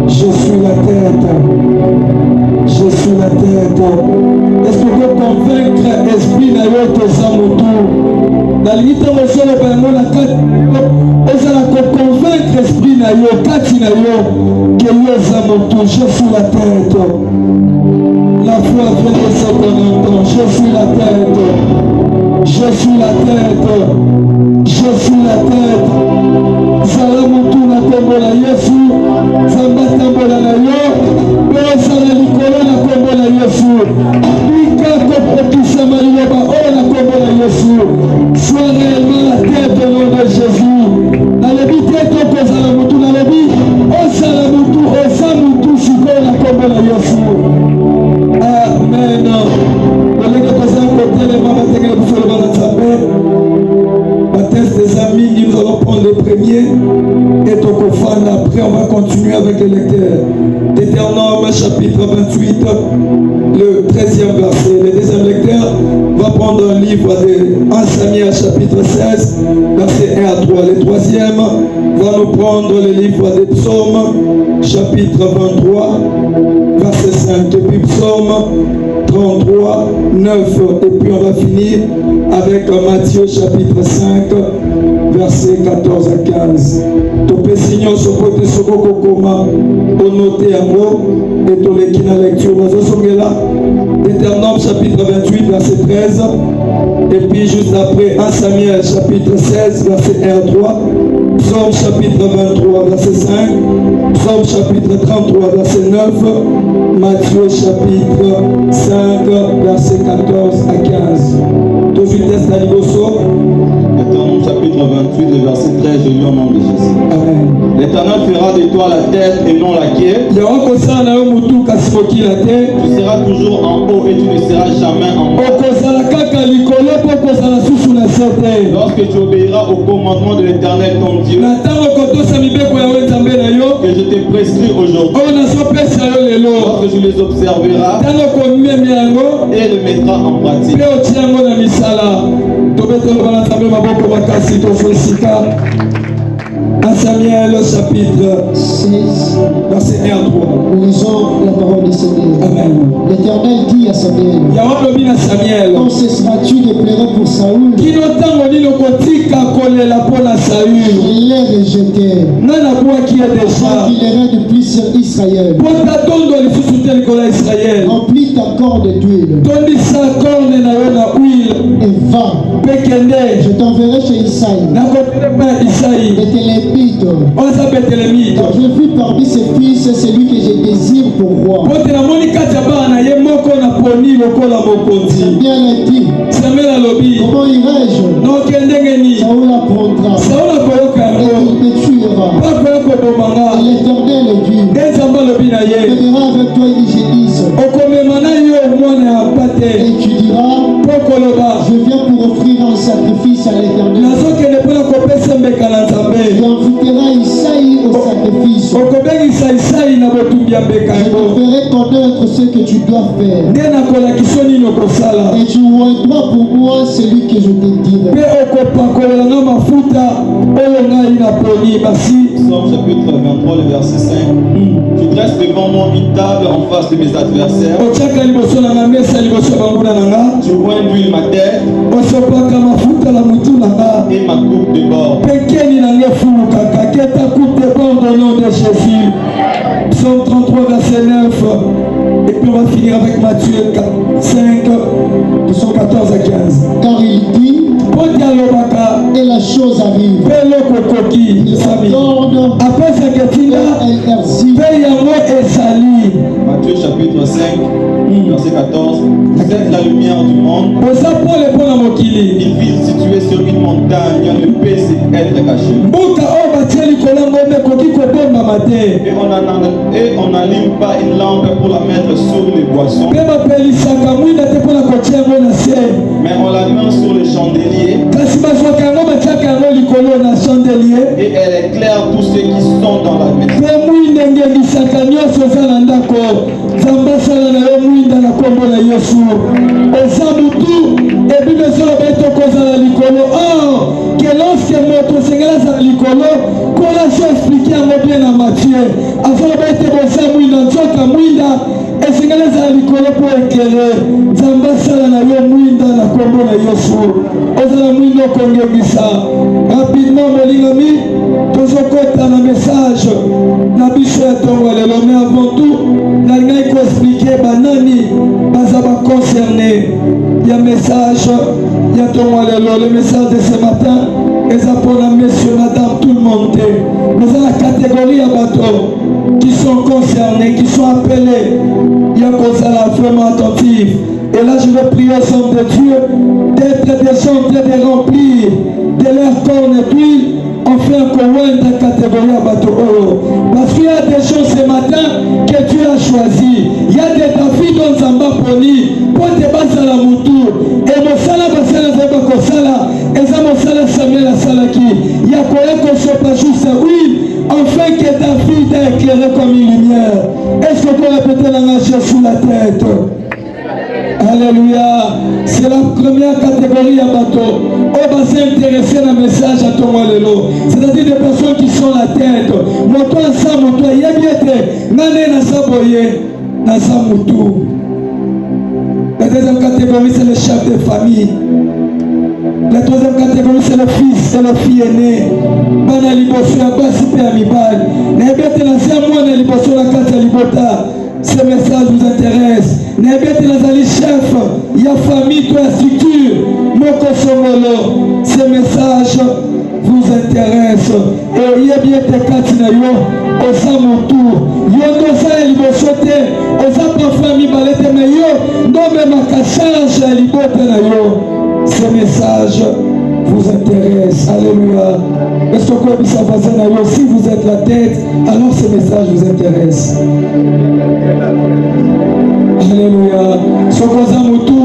Je suis la tête. Je suis la tête. Est-ce que vous convaincre l'esprit de Zamoto? Dans l'unité monsieur le Bémon, la tête, vous allez convaincre l'esprit de Kati Nayo que Zamoto, je suis la tête. La foi vient de ce qu'on entend. Je suis la tête. Je suis la tête. Je suis la tête. Zalamutu na kombo na Yesu. Zambatambola na yo. Bezala likolo na kombo na Yesu. Bika kopekisa maliloba o na kombo na Yesu. Sois réellement la tête au nom de Jésus. Na lebi tete ko Zalamutu na lebi. O Zalamutu o Zamutu siko na kombo na Yesu. Amen. Des amis, nous allons prendre le premier et Tokofan. Après, on va continuer avec le lecteur. Deutéronome chapitre 28, le 13e verset. Le deuxième lecteur va prendre un livre de 1 Samuel chapitre 16, verset 1 à 3. Le troisième va nous prendre le livre des psaumes chapitre 23, verset 5. Et puis psaume 33, 9. Et puis on va finir avec Matthieu chapitre 5, verset 14 à 15. Topé Seigneur, ce côté, ce comment, au noter un mot, et tout les qui n'a lecture. Nous sommes là, Deutéronome chapitre 28, verset 13. Et puis juste après, 1 Samuel chapitre 16, verset 1 à 3. Psaume chapitre 23, verset 5. Psaume chapitre 33, verset 9. Matthieu chapitre 5, verset 14 à 15. Tout vitesse d'Aliboso. Deutéronome chapitre 28, le verset 13, je lis au nom de Jésus. Amen. L'Éternel fera de toi la tête et non la queue. Tu seras toujours en haut et tu ne seras jamais en bas. Lorsque tu obéiras au commandement de l'Éternel ton Dieu, que je te prescris aujourd'hui, lorsque tu les observeras et les mettras en pratique. Samuel chapitre 6, verset 1 à 3. Nous lisons la parole du Seigneur. Amen. L'Éternel dit à Samuel, quand cesseras-tu de pleurer pour Saoul? Je l'ai rejeté. Quand il est depuis sur Israël. Remplis ta corde d'huile. Et va. Je t'enverrai chez Isaïe. Et te l'épite. Car je vis parmi ses fils celui que je désire pour roi. Samuel a dit, comment irai-je? Saoul apprendra. Et il me tuera. Et l'Éternel dit, je verrai avec toi une génisse. Et tu diras, je viens pour offrir un sacrifice à l'Éternel. Tu inviteras Isaïe au sacrifice. Je te ferai connaître ce que tu dois faire. Et tu oindras pour moi celui que je te dirai. Psaume chapitre 23, le verset 5. Tu dresses devant moi une table en face de mes adversaires. Tu oins d'huile ma tête et ma coupe de bord. Psaume 33, verset 9. Et puis on va finir avec Matthieu 5, verset 14 à 15. Car il dit, et la chose arrive. Il s'accorde elle exige. Matthieu chapitre 5, verset 14. Vous êtes la lumière du monde. Une ville située sur une montagne ne peut être cachée. Et on n'allume pas une lampe pour la mettre sur les boissons, mais on la met sur le chandelier. Et elle éclaire tous ceux qui sont dans la maison. Zambasala na yo mwinda na kombo na Yesu. Eza mutu et puis monsieur le beto kozala likolo. Or que lorsque moto sengela za likolo, kola so expliquer en bien na Matthieu. Afin le beto bosa mwinda nzoka mwinda esengela za likolo pour éclairer. Zambasala na yo mwinda na kombo na Yesu. Ozala mwinda kongebisa. Rapidement molingami tozokota na message na biso ya tongo lelo, mais avant tout nalingai ko expliquer banani bazaba concerné. Il y a message, il y a tongo lelo, le message de ce matin eza pour la messieurs, madame, tout le monde. Mais dans la catégorie à bateau qui sont concernés, qui sont appelés, il y a qu'on soit vraiment attentif. Et là je vais prier au nom de Dieu d'être des gens de remplir de leur corps et puis on fait un courant de catégorie à bateau. Parce qu'il y a des choses ce matin que Dieu a choisi. Il y a des David dans Zamba Poni pour te battre à la mouture. Et mon sala basala zeba kosala. Et ça mon sala Samuel a salaki. Il y a quoi qu'on soit pas juste oui. Enfin que David a éclairé comme une lumière. Est-ce qu'on peut répéter la marche sous la tête? Alléluia. C'est la première catégorie à bateau. On va s'intéresser à un message à ton lelo. C'est-à-dire des personnes qui sont la tête. Moto ensemble, moto yébiete. Nane na saboye. Na samutu. La deuxième catégorie, c'est le chef de famille. La troisième catégorie, c'est le fils, c'est le fille aîné. Bana liboso ya basi pe ya mibali. Na yebete na sia mwana liboso na kati ya libota. Ce message vous intéresse. Nebete Nazali chef, il y a famille, toi, structure, Moko Somolo. Ce message vous intéresse. Et il y a bien des Katina yo, Osa Moutou, Yodosa et Libosote, Osa Pafami Balete Meyo, Nome Makachange et Libote Nayo. Ce message vous intéresse. Alléluia. Est-ce que ça va dire si vous êtes la tête, alors ce message vous intéresse. Alléluia. Sokoza Moutou,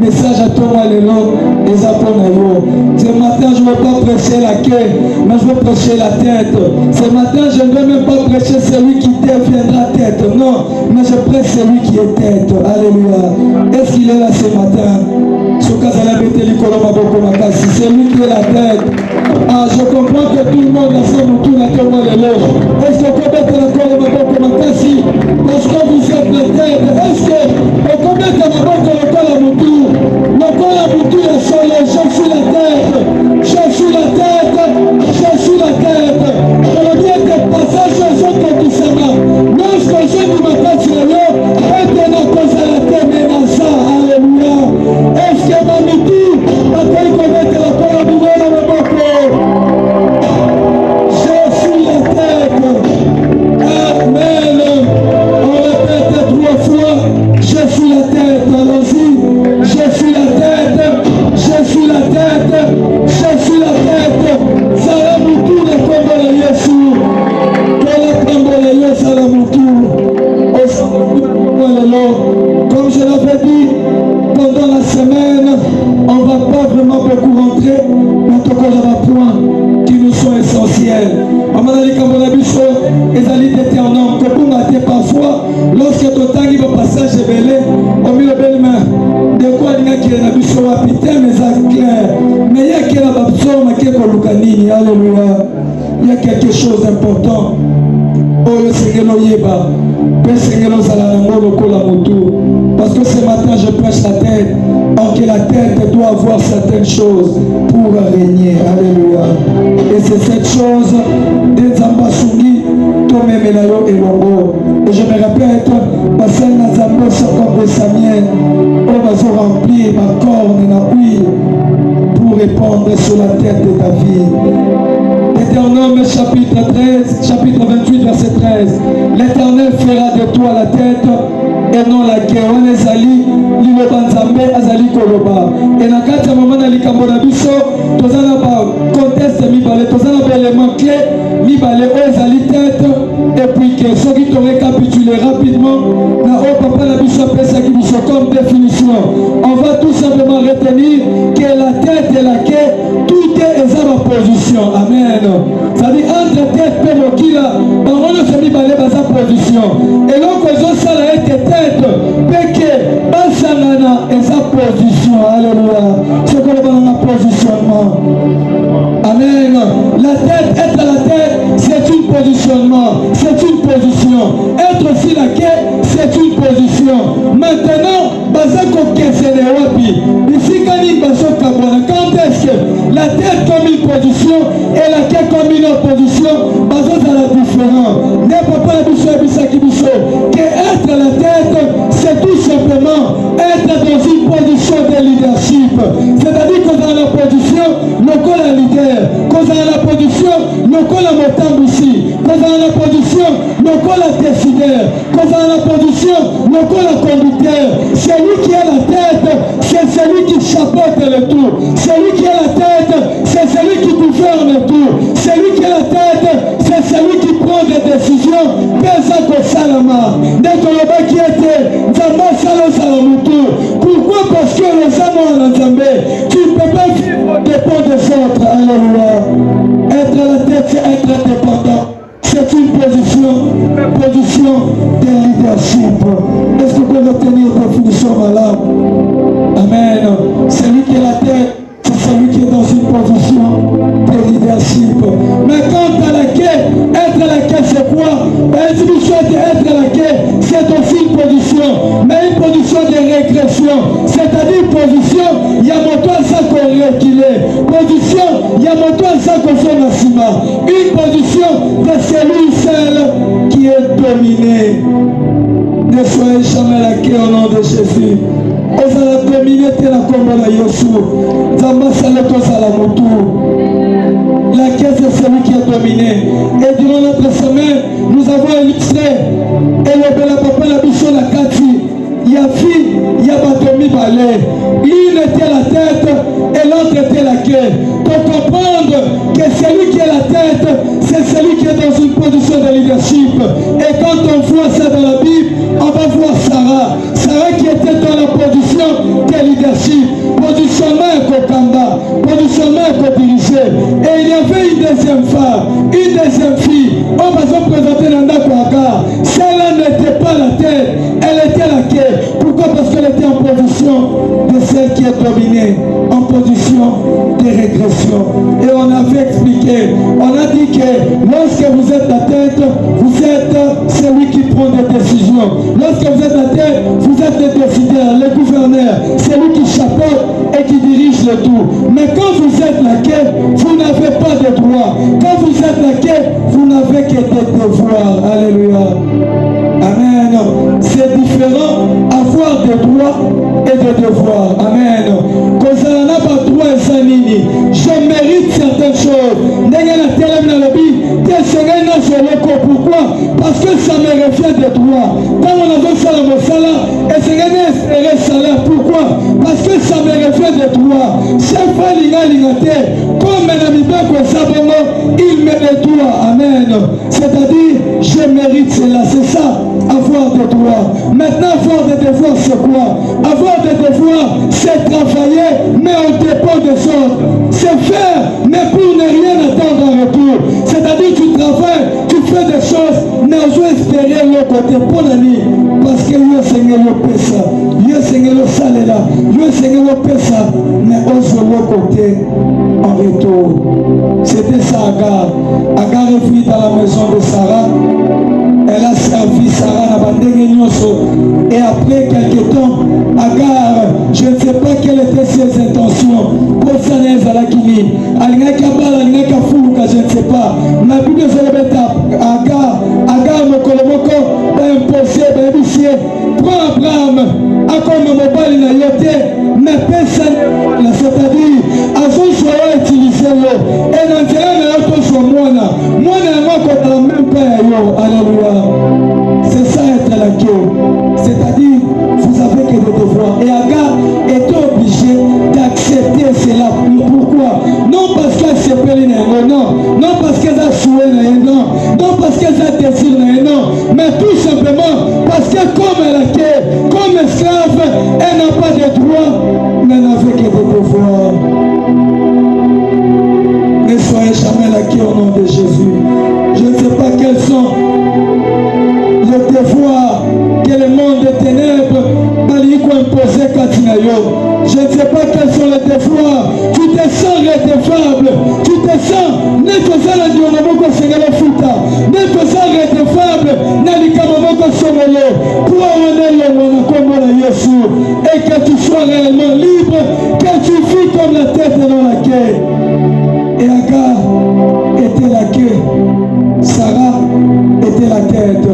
message à toi, Allélo, les apôtres. Ce matin, je ne veux pas prêcher la queue, mais je veux prêcher la tête. Ce matin, je ne veux même pas prêcher celui qui deviendra tête. Non, mais je prêche celui qui est tête. Alléluia. Est-ce qu'il est là ce matin? C'est lui qui est la tête. Ah, je comprends que tout le monde a son Moutou, la tête, est-ce que vous pouvez mettre la colonne parce que vous êtes la tête? Est-ce que vous pouvez mettre la colonne Moutou? La colonne Moutou est seule, je suis la tête. Je suis la tête. Je suis la tête. Je veux dire que passage aux autres qui s'aiment. Lorsque je dis ma tête sur l'eau, maintenant que c'est la tête, mais ça, alléluia. Est-ce que ma Moutou, la tête, vous mettez la colonne Moutou dans le boko? Je suis la tête. Amen. On répète 3 fois. Je suis la tête. Allons-y. Je suis la tête. Je suis la tête. Je suis la tête. Salamutu le combo de Yesu. Quel combo de Yesu Salamutu. Comme je l'avais dit, pendant la semaine, on ne va pas vraiment beaucoup rentrer dans tout le point qui nous sont essentiels. Amanali Kambonabiso, Ezali d'éternel, que vous m'avez parfois, lorsque ton temps il va passer à Belé, on met le bel main. De quoi il y a qui est la biso, putain, mais ça clair. Mais il y a qui est la babso, mais qui est Kolukanini, alléluia. Il y a quelque chose d'important. Oh, le Seigneur Yeba, le Seigneur Zalalango, le Kolamutu. Parce que ce matin, je prêche la tête. Or que la tête doit avoir certaines choses pour régner. Alléluia. Et c'est cette chose des Zambasungi, Tomé Melayo et Longo. Et je me répète, Basel Nazambo, comme des Samiens, on va se remplir ma corne et ma huile pour répondre sur la tête de David. Deutéronome chapitre 28, verset 13. L'Éternel fera de toi la tête et non la queue. On est ali, liloba nzambe azali koloba. Et na kati ya mama na likambo na biso, tozana ba conteste mibale, tozana ba élément clé mibale oyo ezali tête et puis que soki to récapituler rapidement na o papa na biso apesaki biso comme définition. On va tout simplement retenir que la tête et la queue, tout est ezaba position. Amen. Ça dit entre tête et mokila, on ne se dit pas sa position. Et donc, ils ont ça là, tête, péché, basanana et sa position. Alléluia. C'est qu'on est dans la positionnement. Amen. La tête, être à la tête, c'est un positionnement. C'est une position. Être aussi la quai, c'est une position. Maintenant, bazako kesene wapi. Ici, quand est-ce que la tête comme une position et la quai comme une autre position, bazo à la différence. N'est pas la bicho et bisaki bicho. Que être à la tête, c'est tout simplement être dans une position de leadership. C'est-à-dire qu'on a la position, le col à leader. Qu'on a la position, le col à montagne ici. Qu'on a la position, le col à décideur. Qu'on a la position, le col à conducteur. Celui qui a la tête, c'est celui qui chapeaute le tout. Celui qui a la tête, c'est celui qui gouverne tout. Celui qui a la tête, c'est celui qui prend des décisions. Pesako Salama. Dès que le bas qui était, Zamba Salo Salamutu. Pourquoi? Parce que les amants en Nzambé, tu ne peux pas vivre dépend des autres. Alléluia. Être à la tête, c'est être indépendant. C'est une position de leadership. Est-ce que vous pouvez obtenir une définition malade? Amen. Celui qui est la tête, c'est celui qui est dans une position de leadership. Mais quant à la quai, être à la quai, c'est quoi? Être à la quai, c'est aussi une position, mais une position de régression. C'est-à-dire une position, il y a mon toit ça qu'on reculé. Position, il y a mon toit ça qu'on fait massima. Une position de celui seul qui est dominé. Ne soyez jamais la quai au nom de Jésus. Osa la dominer te la combo la Yosu. Zamba Saleto Salamotu. La caisse c'est celui qui est dominé. Et durant notre semaine, nous avons illustré. Et le bel papa la bichon la kati. Il y a fille, il y a batomi balai. L'une était la tête et l'autre était la quai. Pour comprendre que celui qui est la tête, c'est celui qui est dans une position de leadership. Et quand on voit ça dans la Bible, on va voir Sarah. Sarah qui était dans la position de leadership. Positionnement et Kokamba. Positionnement et co-dirigé. Et il y avait une deuxième femme, une deuxième fille. On va se présenter dans Ndakwaka. Celle-là n'était pas la tête, elle était la quai. Pourquoi? Parce qu'elle était en position de celle qui est dominée, en position de régression. Et on avait expliqué, on a dit que lorsque vous êtes la tête, vous êtes celui qui prend des décisions. Lorsque vous êtes la tête, vous êtes le décideur, le gouverneur, celui qui chapeaute et qui dirige le tout. Mais quand vous êtes la quai, vous n'avez pas de droit. Quand vous êtes la quai, vous n'avez que des devoirs. Alléluia. Amen. C'est différent avoir des droits et des devoirs. Amen. Quand ça n'a pas droit et ça nini, je mérite certaines choses. Pourquoi? Parce que ça me reflète des droits. Quand on a fait ça dans mon salaire, et c'est un salaire. Pourquoi? Parce que ça me reflète des droits. Chaque fois, comme il me les doit. Amen. C'est-à-dire, je mérite cela. C'est ça, avoir des droits. Maintenant, avoir des devoirs, c'est quoi? Avoir des devoirs, c'est travailler, mais on dépend des autres. C'est faire, mais pour ne rien attendre en retour. C'est-à-dire, tu travailles, tu fais des choses, mais on doit espérer l'autre côté pour la nuit. Parce que Dieu Seigneur le pesa, Dieu Seigneur le salela, Dieu Seigneur le pesa, mais on se l'autre côté en retour. C'était ça, Agar. Agar est venue dans la maison de Sarah. Elle a servi Sarah à Bandegegnoso. Et après quelques temps, Agar, je ne sais pas quelles étaient ses intentions. Pour ça, je ne sais pas. Ma Bible se répète Agar me colomoko, imposé, prends Abraham, à comme mon bal n'a yoté, mais personne, c'est-à-dire, à son soir utilisé l'eau. Et dans le terrain, moi, contre la même paix. Alléluia. C'est ça être la queue. C'est-à-dire, vous avez que des devoirs. Et Agar est obligé d'accepter cela. Pourquoi? Non parce qu'elle s'est payée, non. Non parce qu'elle a souhaité, non. Non parce qu'elle a désiré, non. Mais tout simplement parce que comme elle a queue, comme esclave, elle n'a pas de droits, mais elle n'avait que des devoirs. vainqué au nom de Jésus. Je ne sais pas quels sont les devoirs que le monde des ténèbres va imposer Katinayo. Je ne sais pas quels sont les devoirs. Tu te sens redevable. Tu te sens netozala dionamoko sengala futa. Netozala redevable nalikamamoko somelo. Pour amener le monde comme la Yesu. Et que tu sois réellement libre. Que tu vis comme la tête dans la quai. Et Agar était la quai. Sarah était la tête.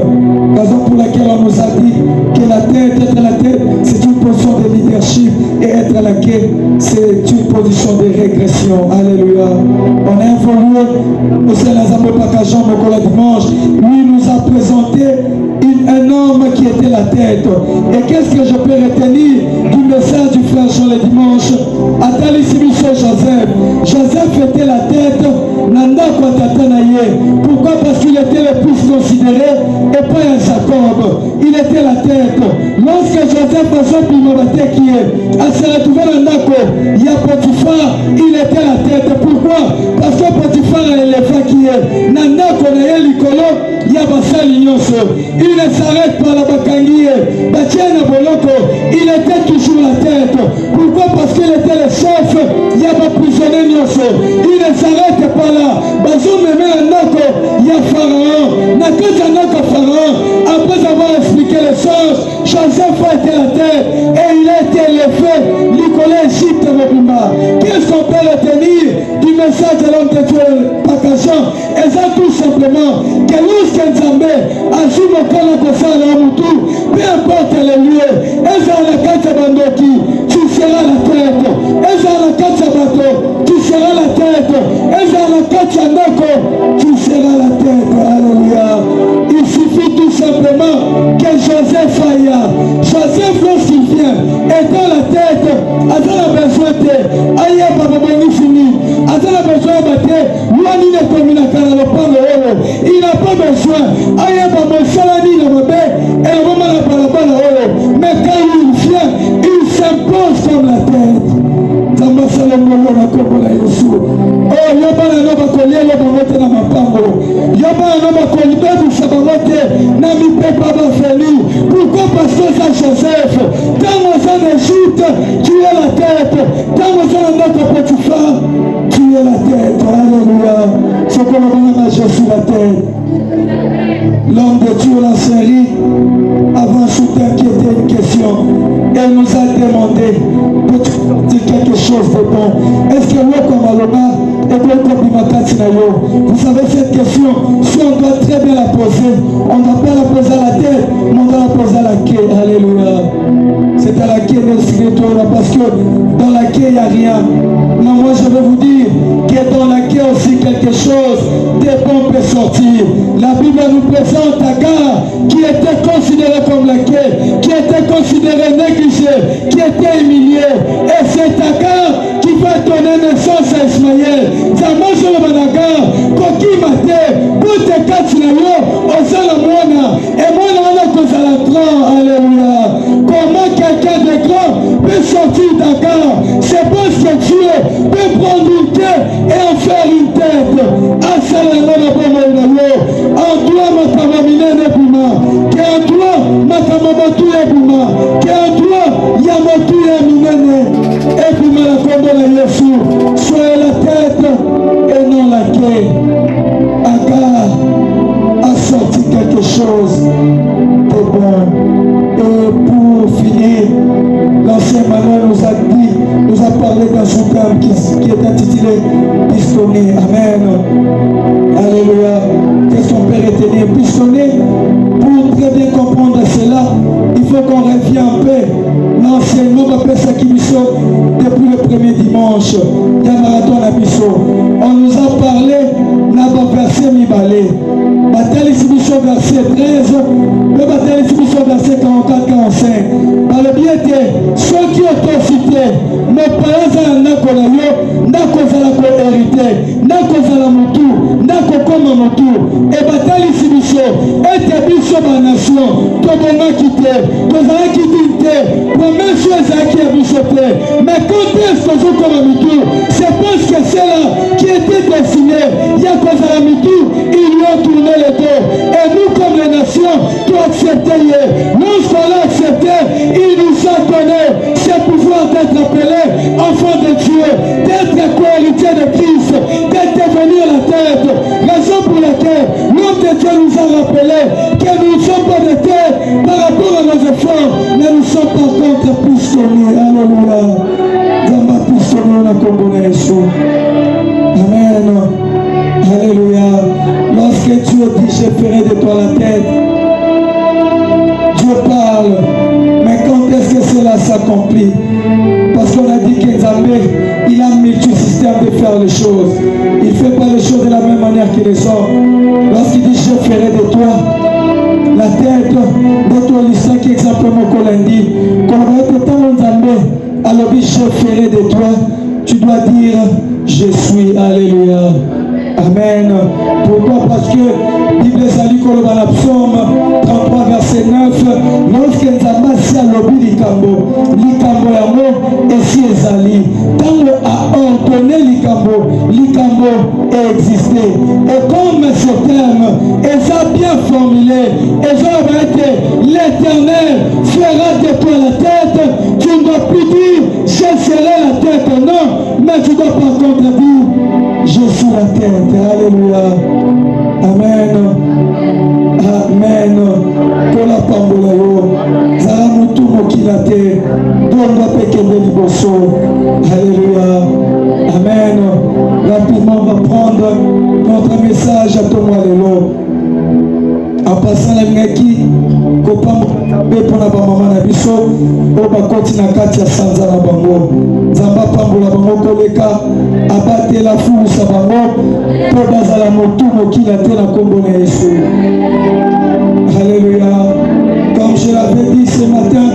Raison pour laquelle on nous a dit que la tête, être la tête, c'est une position de leadership et être la quai, c'est une position de régression. Alléluia. On a évolué, nous sommes pas Jean le dimanche. Lui nous a présenté un homme qui était la tête. Et qu'est-ce que je peux retenir du message du frère Jean le dimanche? Atali Sibiso Joseph. Joseph était la tête. Nanda Kwatatanaye. Pourquoi? Parce qu'il était le plus considéré et pas un Jacob. Il était la tête. Lorsque Joseph a son pimabate qui est, à se retrouver dans Nako, il y a Potiphar, il était la tête. Pourquoi? Parce que Potiphar est l'éléphant qui est. Nanda Konaye Likolo, il y a Bassali Nyoso. Il ne s'arrête pas la Bakangie. Batiana Boloko, il était toujours la tête. Pourquoi? Parce qu'il était le chef. Il y a pas prisonnier Nyoso. Il ne s'arrête pas là. Bazou me met un Nako, il y a Pharaon. Nakota Nako Pharaon. Après avoir expliqué les choses, Joseph a été la tête et il a été élevé. Nicolas Égypte Mobimba. Qu'est-ce qu'on peut retenir du message de l'homme de Dieu Pakashan? Et ça tout simplement que lorsque Nzambé assume au col de ça à Moutou, peu importe les lieux, et ça la carte Bandoki, tu seras la tête. Et ça la carte Bato, tu seras la tête. Et ça la carte Noko, tu seras la tête. Alléluia. Il suffit tout simplement que Joseph aille. Joseph, lorsqu'il vient, est dans la tête. Attends la besoin de aïe, papa, fini. Attends la besoin de Luani ne commune à Canalopano. Il n'a pas besoin. Aïe, papa, Salani, la mabé, et la maman la balabala. Mais quand il vient, il s'impose comme la tête. Oh, yobana no bakolia lo bamote na mapango. Yobana no bakoli bebu sabamote na mipepa ba feli. Pourquoi? Parce que ça Joseph, dans mon Égypte, tu es la tête. Dans mon notre Potiphar, tu es la tête. Alléluia. C'est comme on a je suis la tête. L'homme de Dieu, la série, avant tout inquiéter une question. Elle nous a demandé, peux-tu dire quelque chose de bon? Est-ce que l'eau comme Aloma est bon comme Bimakatinayo? Vous savez cette question, si on doit très bien la poser, on ne doit pas la poser à la tête, mais on doit la poser à la quai. Alléluia. C'est à la quai de spirituel, parce que dans la quai il n'y a rien. Mais moi je veux vous dire que dans la quai aussi quelque chose de bon peut sortir. La Bible nous présente Agar qui était considéré comme la quai, qui était considéré négligé, qui était humilié. Et c'est Agar qui va donner naissance à Ismaël. Zamazo Managar, Koki Mate, Boute Katsinayo, Osala Mwana, et Mwana Ana Kosalatran. Alléluia. Comment quelqu'un de grand peut sortir d'Agar? C'est parce que Dieu peut prendre une tête et en faire une tête. En toi, ma tamamine nebuma. Que en toi, ma tamamatu nebuma. Que en toi, yamatu yaminene. Et puis ma la combo la Yesu. Soyez la tête et non la quai. Agar a sorti quelque chose de bon. Et pour finir, l'ancien Manuel nous a dit, nous a parlé d'un sous-thème qui est intitulé Pistonné. Amen. Alléluia. Qu'est-ce qu'on peut retenir? Pistonné. Pour très bien comprendre cela, il faut qu'on revienne un peu. L'enseignement m'appelle ça qui depuis le premier dimanche. Il y a un marathon à Bissot. On nous a parlé dans le verset mi-balé. Bataille Sibiso verset 13. Le bataille Sibiso verset 44-45. Par le biais de ceux qui ont cité, mais par exemple, n'a pas hérité, n'a pas motu, n'a pas motu. Et bataille Sibiso, et Biso ma nation, tout le monde quitté, tout le monde quitté, pour même chose qui est bichoté. Mais quand est-ce que vous comme motu, c'est parce que c'est là qui était destiné. Il y a Salamitou, ils lui ont tourné le dos. Et nous, comme les nations, qui ont accepté hier, lorsqu'on l'a accepté, il nous a donné ce pouvoir d'être appelé enfant de Dieu, d'être co-héritier de Christ, d'être devenir la tête. Raison pour laquelle l'homme de Dieu nous a rappelé que nous ne sommes pas de tête par rapport à nos efforts, mais nous sommes par contre pistonnés. Alléluia. Zamba pistonnés na kombo na Yesu. Amen. Alléluia. Lorsque Dieu dit je ferai de toi la tête, Dieu parle. Mais quand est-ce que cela s'accomplit? Parce qu'on a dit qu'Examé, il a un multisystème de faire les choses. Il ne fait pas les choses de la même manière que les hommes. Lorsqu'il dit je ferai de toi la tête, de toi l'histoire qui est exactement qu'on l'a dit. Quand on va être temps Nzambe, alors je ferai de toi, tu dois dire je suis. Alléluia. Amen. Pourquoi? Parce que la Bible est dans la Psaume 33 verset 9. Lorsque Nzamba si a lobi likambo yamo esi ezali. Tango a ordonné likambo existé. Et comme ce terme est bien formulé, et l'Éternel fera de toi la tête, tu ne dois plus dire je serai la tête, non, mais tu dois par contre dire je suis la tête. Alléluia. Amen. Amen. Kola pambola yo. Zara mutu mokilate. Donga pekende liboso. Alléluia. Amen. Rapidement, on va prendre notre message à Thomas Lelo. En passant la mingaki, kopam bepona ba mama na biso, o bakoti na kati ya sanza na bango. Zamba pambola bango koleka, abate la fusa bango, po bazala motu mokila te na kombo na Yesu. Alléluia. Comme je l'avais dit ce matin,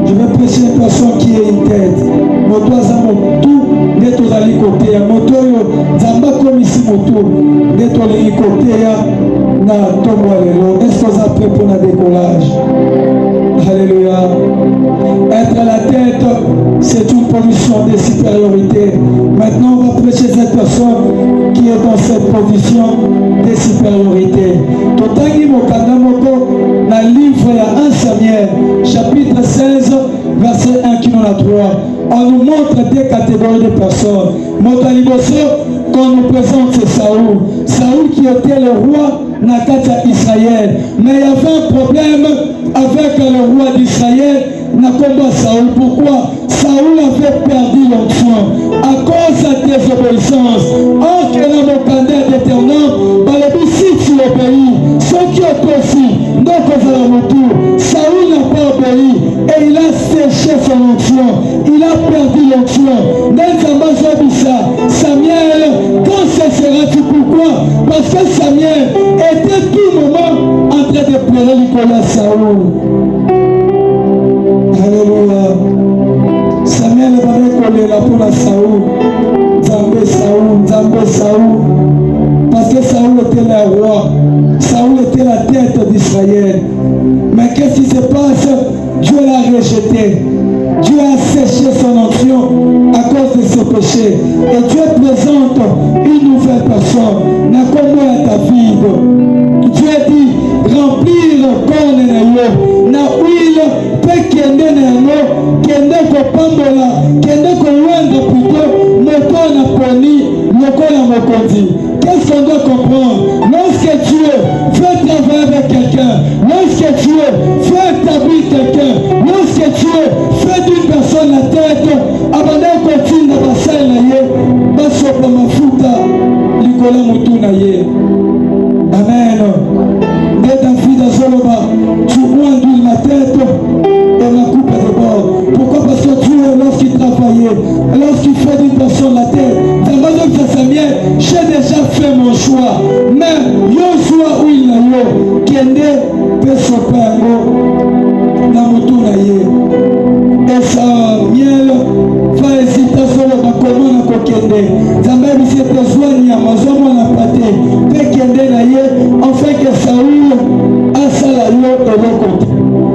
je vais prêcher une personne qui est une tête. Moto azamotu neto zali côté ya moto yo zamba comme ici moto neto zali côté ya na tombo lelo. Est-ce que vous êtes prêts pour le décollage? Alléluia. Être à la tête, c'est une position de supériorité. Maintenant, on va prêcher cette personne qui est dans cette position de supériorité. Totangi mokanda moko na livre ya 1 Samuel, chapitre 16, verset 1 qui nous a 3. On nous montre deux catégories de personnes. Motaliboso, qu'on nous présente, c'est Saoul. Saoul qui était le roi Nakata Israël. Mais il y avait un problème avec le roi d'Israël, Nakomba Saoul. Pourquoi? Saoul avait perdu l'onction à cause de désobéissance. Or que la mokanda d'éternel, si tu obéis, ceux qui ont aussi, donc Saoul n'a pas obéi et il a séché son onction. Il a perdu l'onction. Samuel, quand cesseras-tu? Pourquoi? Parce que Samuel était tout moment en train de pleurer Nicolas Saoul. Alléluia. Samuel va coller la pour la Saoul. Zambé Saoul. Parce que Saoul était le roi. Saoul était la tête d'Israël. Mais qu'est-ce qui se passe? Dieu l'a rejeté. Dieu a séché son onction à cause de ses péchés. Et Dieu présente une nouvelle personne. Nakomo David. Dieu dit remplir corps na huile pe kende na yango kende ko pambola kende ko wenda plutôt moto na poni lokola mokonzi. Qu'est-ce qu'on doit comprendre? Lorsque Dieu veut travailler avec quelqu'un, lorsque Dieu veut établir quelqu'un, lorsque Dieu fait d'une personne la tête, abandonne continue na basai na ye, basopa mafuta likola mutu na ye. Amen. Mais David a Zoloba, tu bois d'huile ma tête et ma coupe de bord. Pourquoi? Parce que Dieu, lorsqu'il travaillait, lorsqu'il fait d'une personne la tête, j'ai déjà fait mon choix. Mais yo choix où il a yo, kende pesopa yango na mutu na ye. Et Samuel va hésiter sur le comment na kokende. Zambé bisi tezoani ya mazomo na pate. Pe kende na ye, en fait que Saoul a sala yo eloko.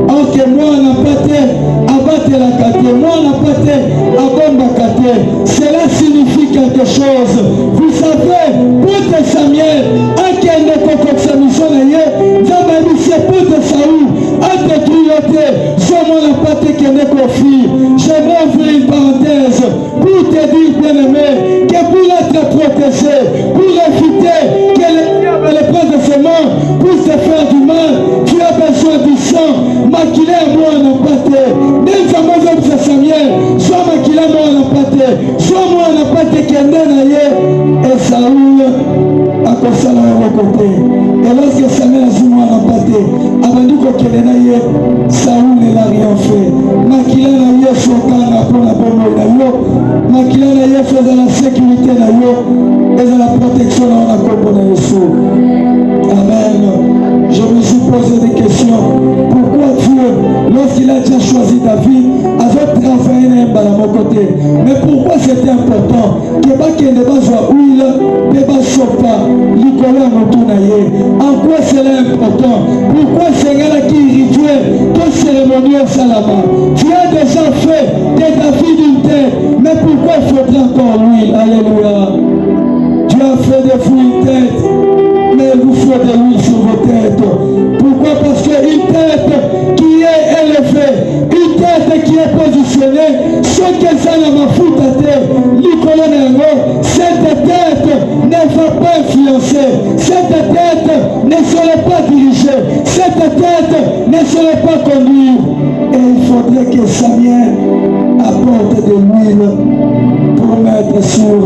Ok, moi on n'a pas été abattre la carte, moi on n'a pas été abomba carte. Cela signifie quelque chose. Vous savez, pour Samuel profit. J'aimerais ouvrir une parenthèse pour te dire, bien-aimé, que pour être protégé, pour éviter que les diables les prennent de ses mains, pour se faire du mal, tu as besoin du sang. Maquillé à moi en empaté. Même si moi je suis Samuel, soit maquillé à moi en empaté, soit moi en empaté qui est né. Et Saoul a commencé à côté. Et lorsque Samuel a joué en empaté, avant de qu'il Saoul n'a rien fait. Maquillé à moi sur le camp pour la bonne maquillé à moi faisait la sécurité et la protection dans la compagnie de Jésus. Amen. Je me suis posé des questions. Pourquoi Dieu, lorsqu'il a déjà choisi David, avait travaillé à mon côté? Mais pourquoi c'était important? Que ne va pas huile, ne va pas Nicolas Moutounaye. En quoi c'est important? Pourquoi c'est là qui est rituel, tout cérémonieux Salama? Tu as déjà fait de David une tête, mais pourquoi il faudrait encore l'huile? Alléluia. Tu as fait de vous une tête, mais il vous faut de l'huile sur vos têtes. Pourquoi? Parce qu'une tête qui est élevée, une tête qui est positionnée, ce que ça ne m'a foutu à terre, cette tête ne va pas influencer, cette tête ne serait pas dirigée, cette tête ne serait pas conduire. Et il faudrait que Samuel apporte de l'huile pour mettre sur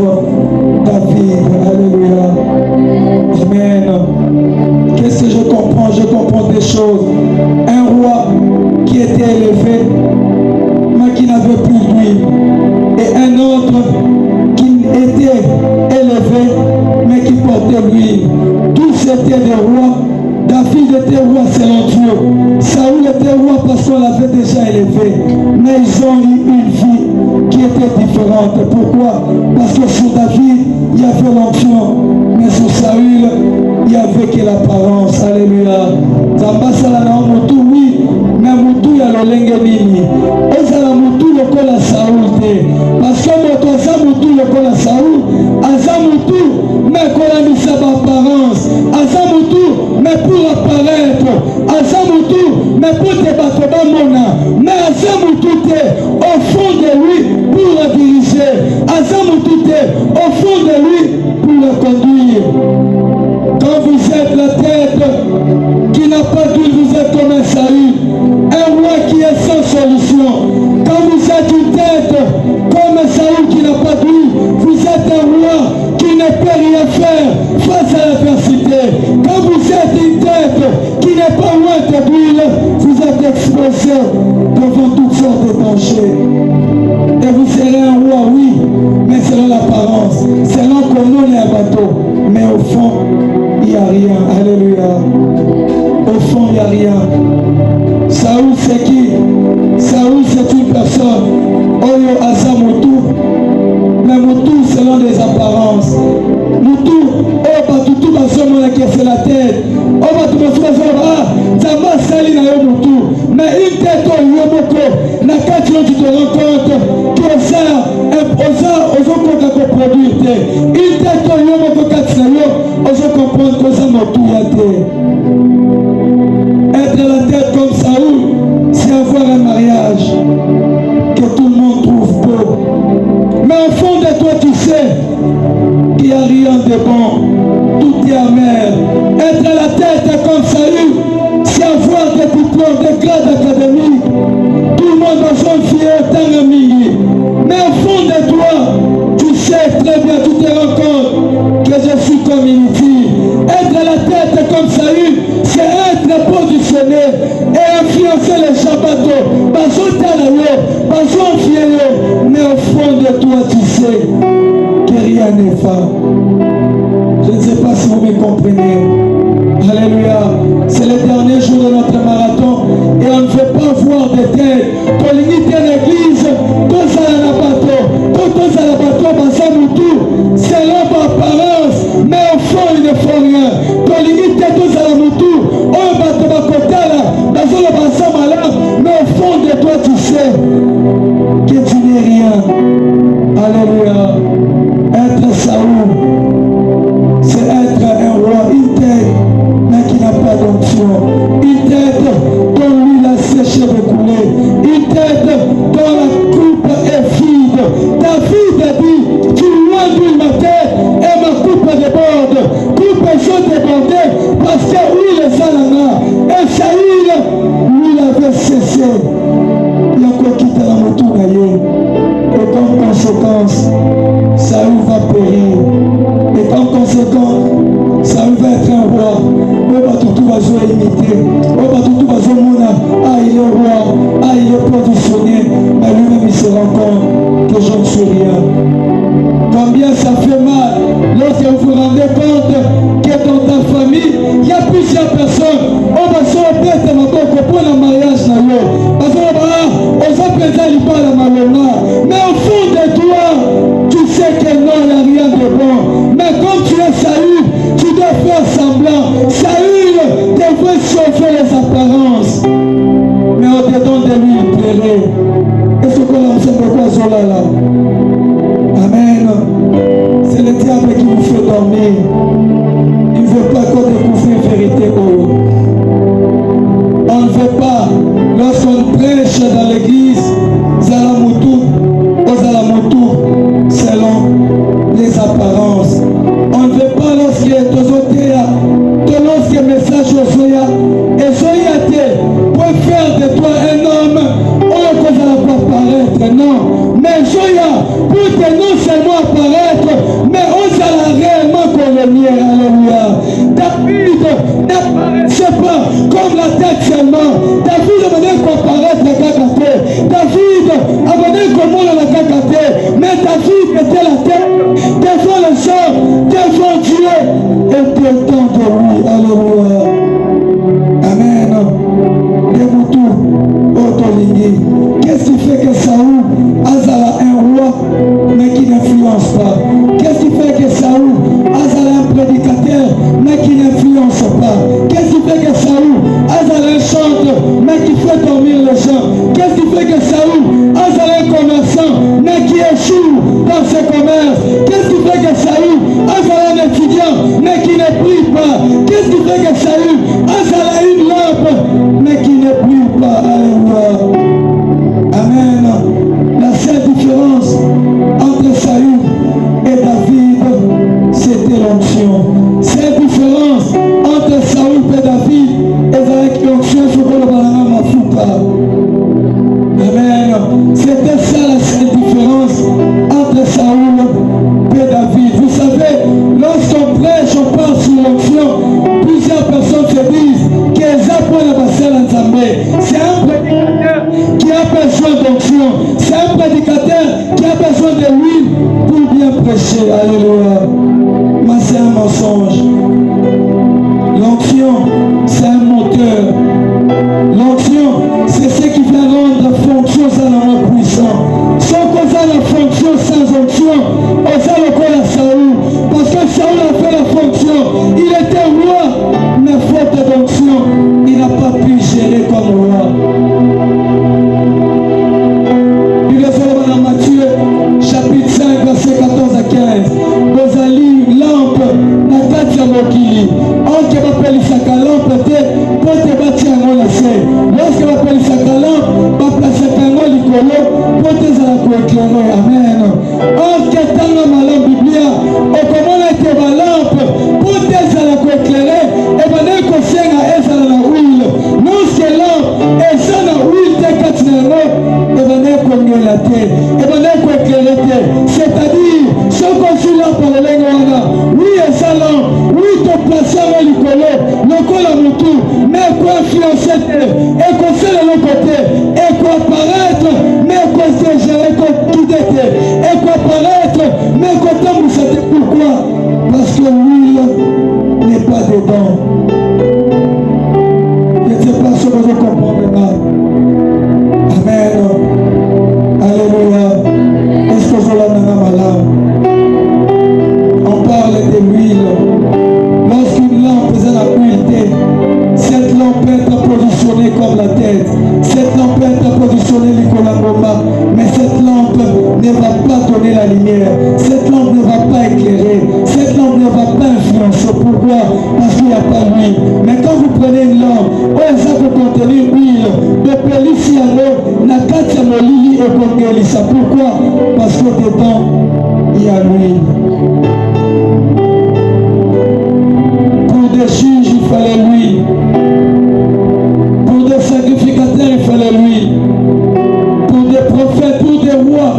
David. Alléluia. Amen. Qu'est-ce que je comprends? Je comprends des choses. Un roi qui était élevé, mais qui n'avait plus d'huile. Et un autre qui était élevé, mais qui portait l'huile. Tous étaient des rois. David était roi selon Dieu. Saoul était roi parce qu'on l'avait déjà élevé. Mais ils ont eu une vie qui était différente. Pourquoi? Parce que sur David, il y avait l'onction. Mais sur Saül, il n'y avait que l'apparence. Alléluia. Zambasala na mutu, oui. Mais mutu ya lolenge nini. Ezala mutu lokola Saoul te. Parce que moto aza mutu lokola Saoul. Aza mutu, mais kola misaba apparence. Aza mutu, mais pour apparaître. Aza mutu, mais pour te battre mona. Mais aza mutu te, au fond de lui, pour la diriger. Aza mutu te, au fond de lui, pour la conduire. Quand vous êtes la tête qui n'a pas d'huile, vous êtes comme un Saül, un roi qui est sans solution. Quand vous êtes une tête comme un Saül qui n'a pas d'huile, vous êtes un roi qui ne peut rien faire face à l'adversité. Quand vous êtes une tête qui n'est pas loin d'huile, vous êtes exposé devant toutes sortes de dangers. Et vous serez un roi, oui, mais selon l'apparence, selon qu'on est un bateau. Mais au fond, il n'y a rien. Alléluia. Au fond, il n'y a rien. Saoul, c'est qui? Saoul, c'est une personne. Oyo Asa Moutou. Mais Moutou, selon les apparences. Moutou, oh, Batoutou, Basomona, qui c'est la tête. Oh, Batoutou, Basomona, Zamba, Sali, na Moutou. Mais une tête, oh, Yomoko, na quatre, tu te rends compte que ça, aux autres qu'on produit. Une tête, oh, Yomoko, quatre, aux comprendre que ça m'a tout gâté. Être la tête comme Saoul, c'est avoir un mariage que tout le monde trouve beau. Mais au fond de toi, tu sais qu'il n'y a rien de bon. Tout est amer. Être la tête comme Saoul, c'est avoir des diplômes, des grades académiques. Tout le monde va s'en fier autant de mini. Mais au fond de toi, tu sais très bien, tu te rends compte que je suis comme une fille. Être la tête comme Saül, c'est être positionné et influencer les Shabbatos. Mais au fond de toi, tu sais que rien n'est fait. Je ne sais pas si vous me comprenez. Alléluia. C'est le dernier jour de notre marathon et on ne veut pas voir des têtes. Pour l'unité de l'église, tous à la bateau, c'est l'homme apparence, mais au fond il ne faut rien. Pour l'unité, tous à la moutou, on va te mais au fond de toi tu sais que tu n'es rien. Alléluia. Être Saoul, c'est être un roi, une tête, mais qui n'a pas d'onction. Une tête dont l'huile a séché de couler. Une tête là là. Amen. C'est le diable qui vous fait dormir. Il ne veut pas qu'on découvre la vérité. On ne veut pas, lorsqu'on prêche dans l'église, selon les apparences. On ne veut pas lorsqu'il y a lorsque le message et soyez pour faire de toi un homme, on ne va pas apparaître, non. Mais soyez pour que non seulement apparaître, mais on s'en réellement colonier. Alléluia. David n'apparaissait pas comme la tête seulement. David a donné qu'on apparaisse la cacaté. David a donné comment la cacaté. Mais David était la tête devant le sang, devant Dieu et devant de lui. Alléluia. Amen. Qu'est-ce qui fait que Saoul a un roi mais qui n'influence pas? Qu'est-ce qui fait que Saoul a un prédicateur mais qui n'influence pas? Qu'est-ce qui fait que Saoul a un chanteur mais qui fait dormir les gens? Qu'est-ce qui fait que Saoul a un commerçant mais qui échoue dans ses commerces? Qu'est-ce qui fait que Saoul a un étudiant mais qui ne prie pas? Qu'est-ce qui fait que Saoul a une lampe mais qui ne prie pas? Alléluia. Amen. La seule différence entre Saül et David, c'était l'onction. Cette différence entre Saül et David est avec l'onction sur le banana Mafupa. Amen. C'était ça la seule différence entre Saül et David. Vous savez, lorsqu'on prêche, on parle sur l'onction, plusieurs personnes se disent qu'ils apprennent la bassin en c'est un prédicateur qui a besoin d'onction. C'est un prédicateur qui a besoin de l'huile pour bien prêcher. Alléluia. Mais c'est un mensonge. L'onction, c'est un moteur. L'onction, c'est ce qui va rendre fonction sans la puissant. Sans qu'on ait la fonction sans onction, on a le corps à Saoul. Parce que Saoul a fait la fonction. Il était roi, mais faute d'onction, il n'a pas pu gérer comme roi. Matthieu chapitre 5 verset 14 à 15. Bozali lampe na kati ya mokili. Onke bapelisaka lampe te po te batia yango na se. Lorsque bapelisaka lampe baplasaka yango likolo po te ezala koeklere. Amen. Onke tanga malamu Biblia okomona ete balampe po te ezala koeklere ebandeki kosenga ezala na huile. Lorsque lampe eza na huile te kati na yango ebandeki kongela te. C'est-à-dire, ce qu'on suit là par le lingue, oui, et ça là, oui, ton placé à l'école, le col à moto, mais quoi influencer, et qu'on sait de l'autre côté, et quoi apparaître, mais qu'on sait gérer, qu'on quitter, et quoi apparaître, mais qu'on tombe, c'était pourquoi? Parce que l'huile n'est pas dedans. Je ne sais pas si vous comprenez mal. Amen. Alléluia. On parle de l'huile. Lorsqu'une lampe est à l'huile, cette lampe est positionnée comme la tête. Cette lampe est positionnée comme la bomba. Mais cette lampe ne va pas donner la lumière. Cette lampe ne va pas éclairer. Cette lampe ne va pas influencer. Pourquoi? Parce qu'il n'y a pas d'huile. Mais quand vous prenez une lampe, ça peut contenir huile. De peliciano, nakati molili et kongelisa. Pourquoi? Parce que dedans, il y a l'huile. Pour des juges, il fallait l'huile. Pour des sacrificateurs, il fallait l'huile. Pour des prophètes, pour des rois,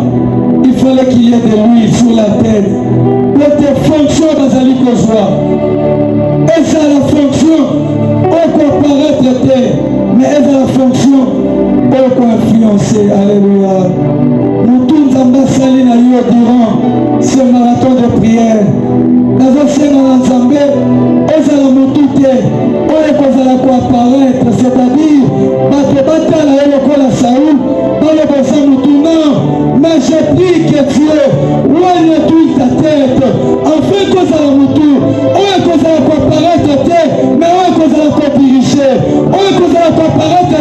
il fallait qu'il y ait de l'huile sur la tête. Pour des fonctions dans la joie. Et ça la fonction, on peut paraître terre, mais elle a la fonction, on peut influencer. Alléluia. Nous tous ambassadeurs durant ce marathon de prière. Nous avons ensemble, et ça nous tout on est quoi apparaître, c'est-à-dire, Saoul, dans le bassin nous tournons, mais je prie que Dieu, loigne toute ta tête, enfin qu'on a le moutou, on est qu'on a quoi apparaître, mais on est qu'on a quoi diriger, on est qu'on a quoi apparaître,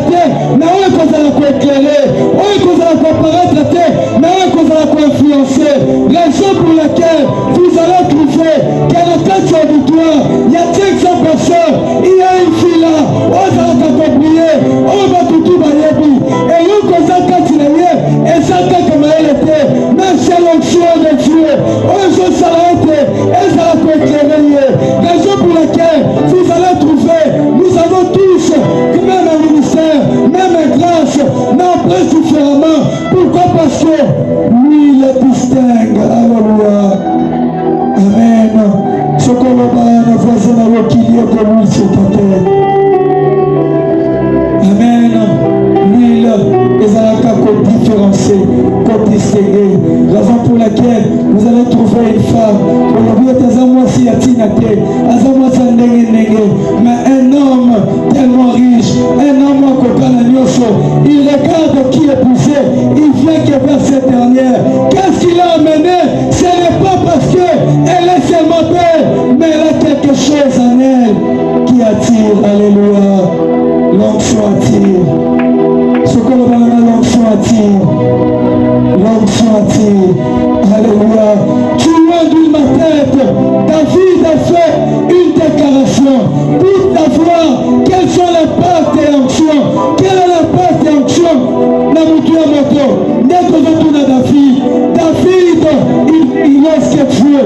mais on est qu'on a quoi éclairer, on est qu'on a quoi apparaître, mais on est qu'on commencer. Raison pour laquelle vous allez trouver qu'à la tête de l'auditoire, il y a 500 personnes, il y a une fille là, on va t'accompagner, on va tout bailler. Et nous, quand ça continue, et ça comme elle était, mais c'est l'onction de Dieu. On se s'arrête, et ça va éclairer. Raison pour laquelle vous allez trouver, nous avons tous, même un ministère, même une grâce, mais on presse différemment. Pourquoi? Parce que lui, il est distingue. Alléluia. Amen. Ce qu'on va voir, nos voisins à l'oquilier comme lui, c'est ta tête. Amen. L'huile, les alaka qu'on différencier, qu'on distinguer. Raison pour laquelle vous allez trouver une femme. Aujourd'hui, mais un homme tellement riche, un homme il regarde qui est poussé, il vient que vers cette dernière. Qu'est-ce qu'il a amené? Ce n'est pas parce qu'elle est seulement belle, mais elle a quelque chose en elle qui attire. Alléluia. L'onction attire. Ce qu'on va dans l'onction attire. L'onction attire. Alléluia. Tu enduis ma tête. David a fait une déclaration pour savoir quelles sont les parts des onctions. Quelle est la part des onctions? David, lorsque Dieu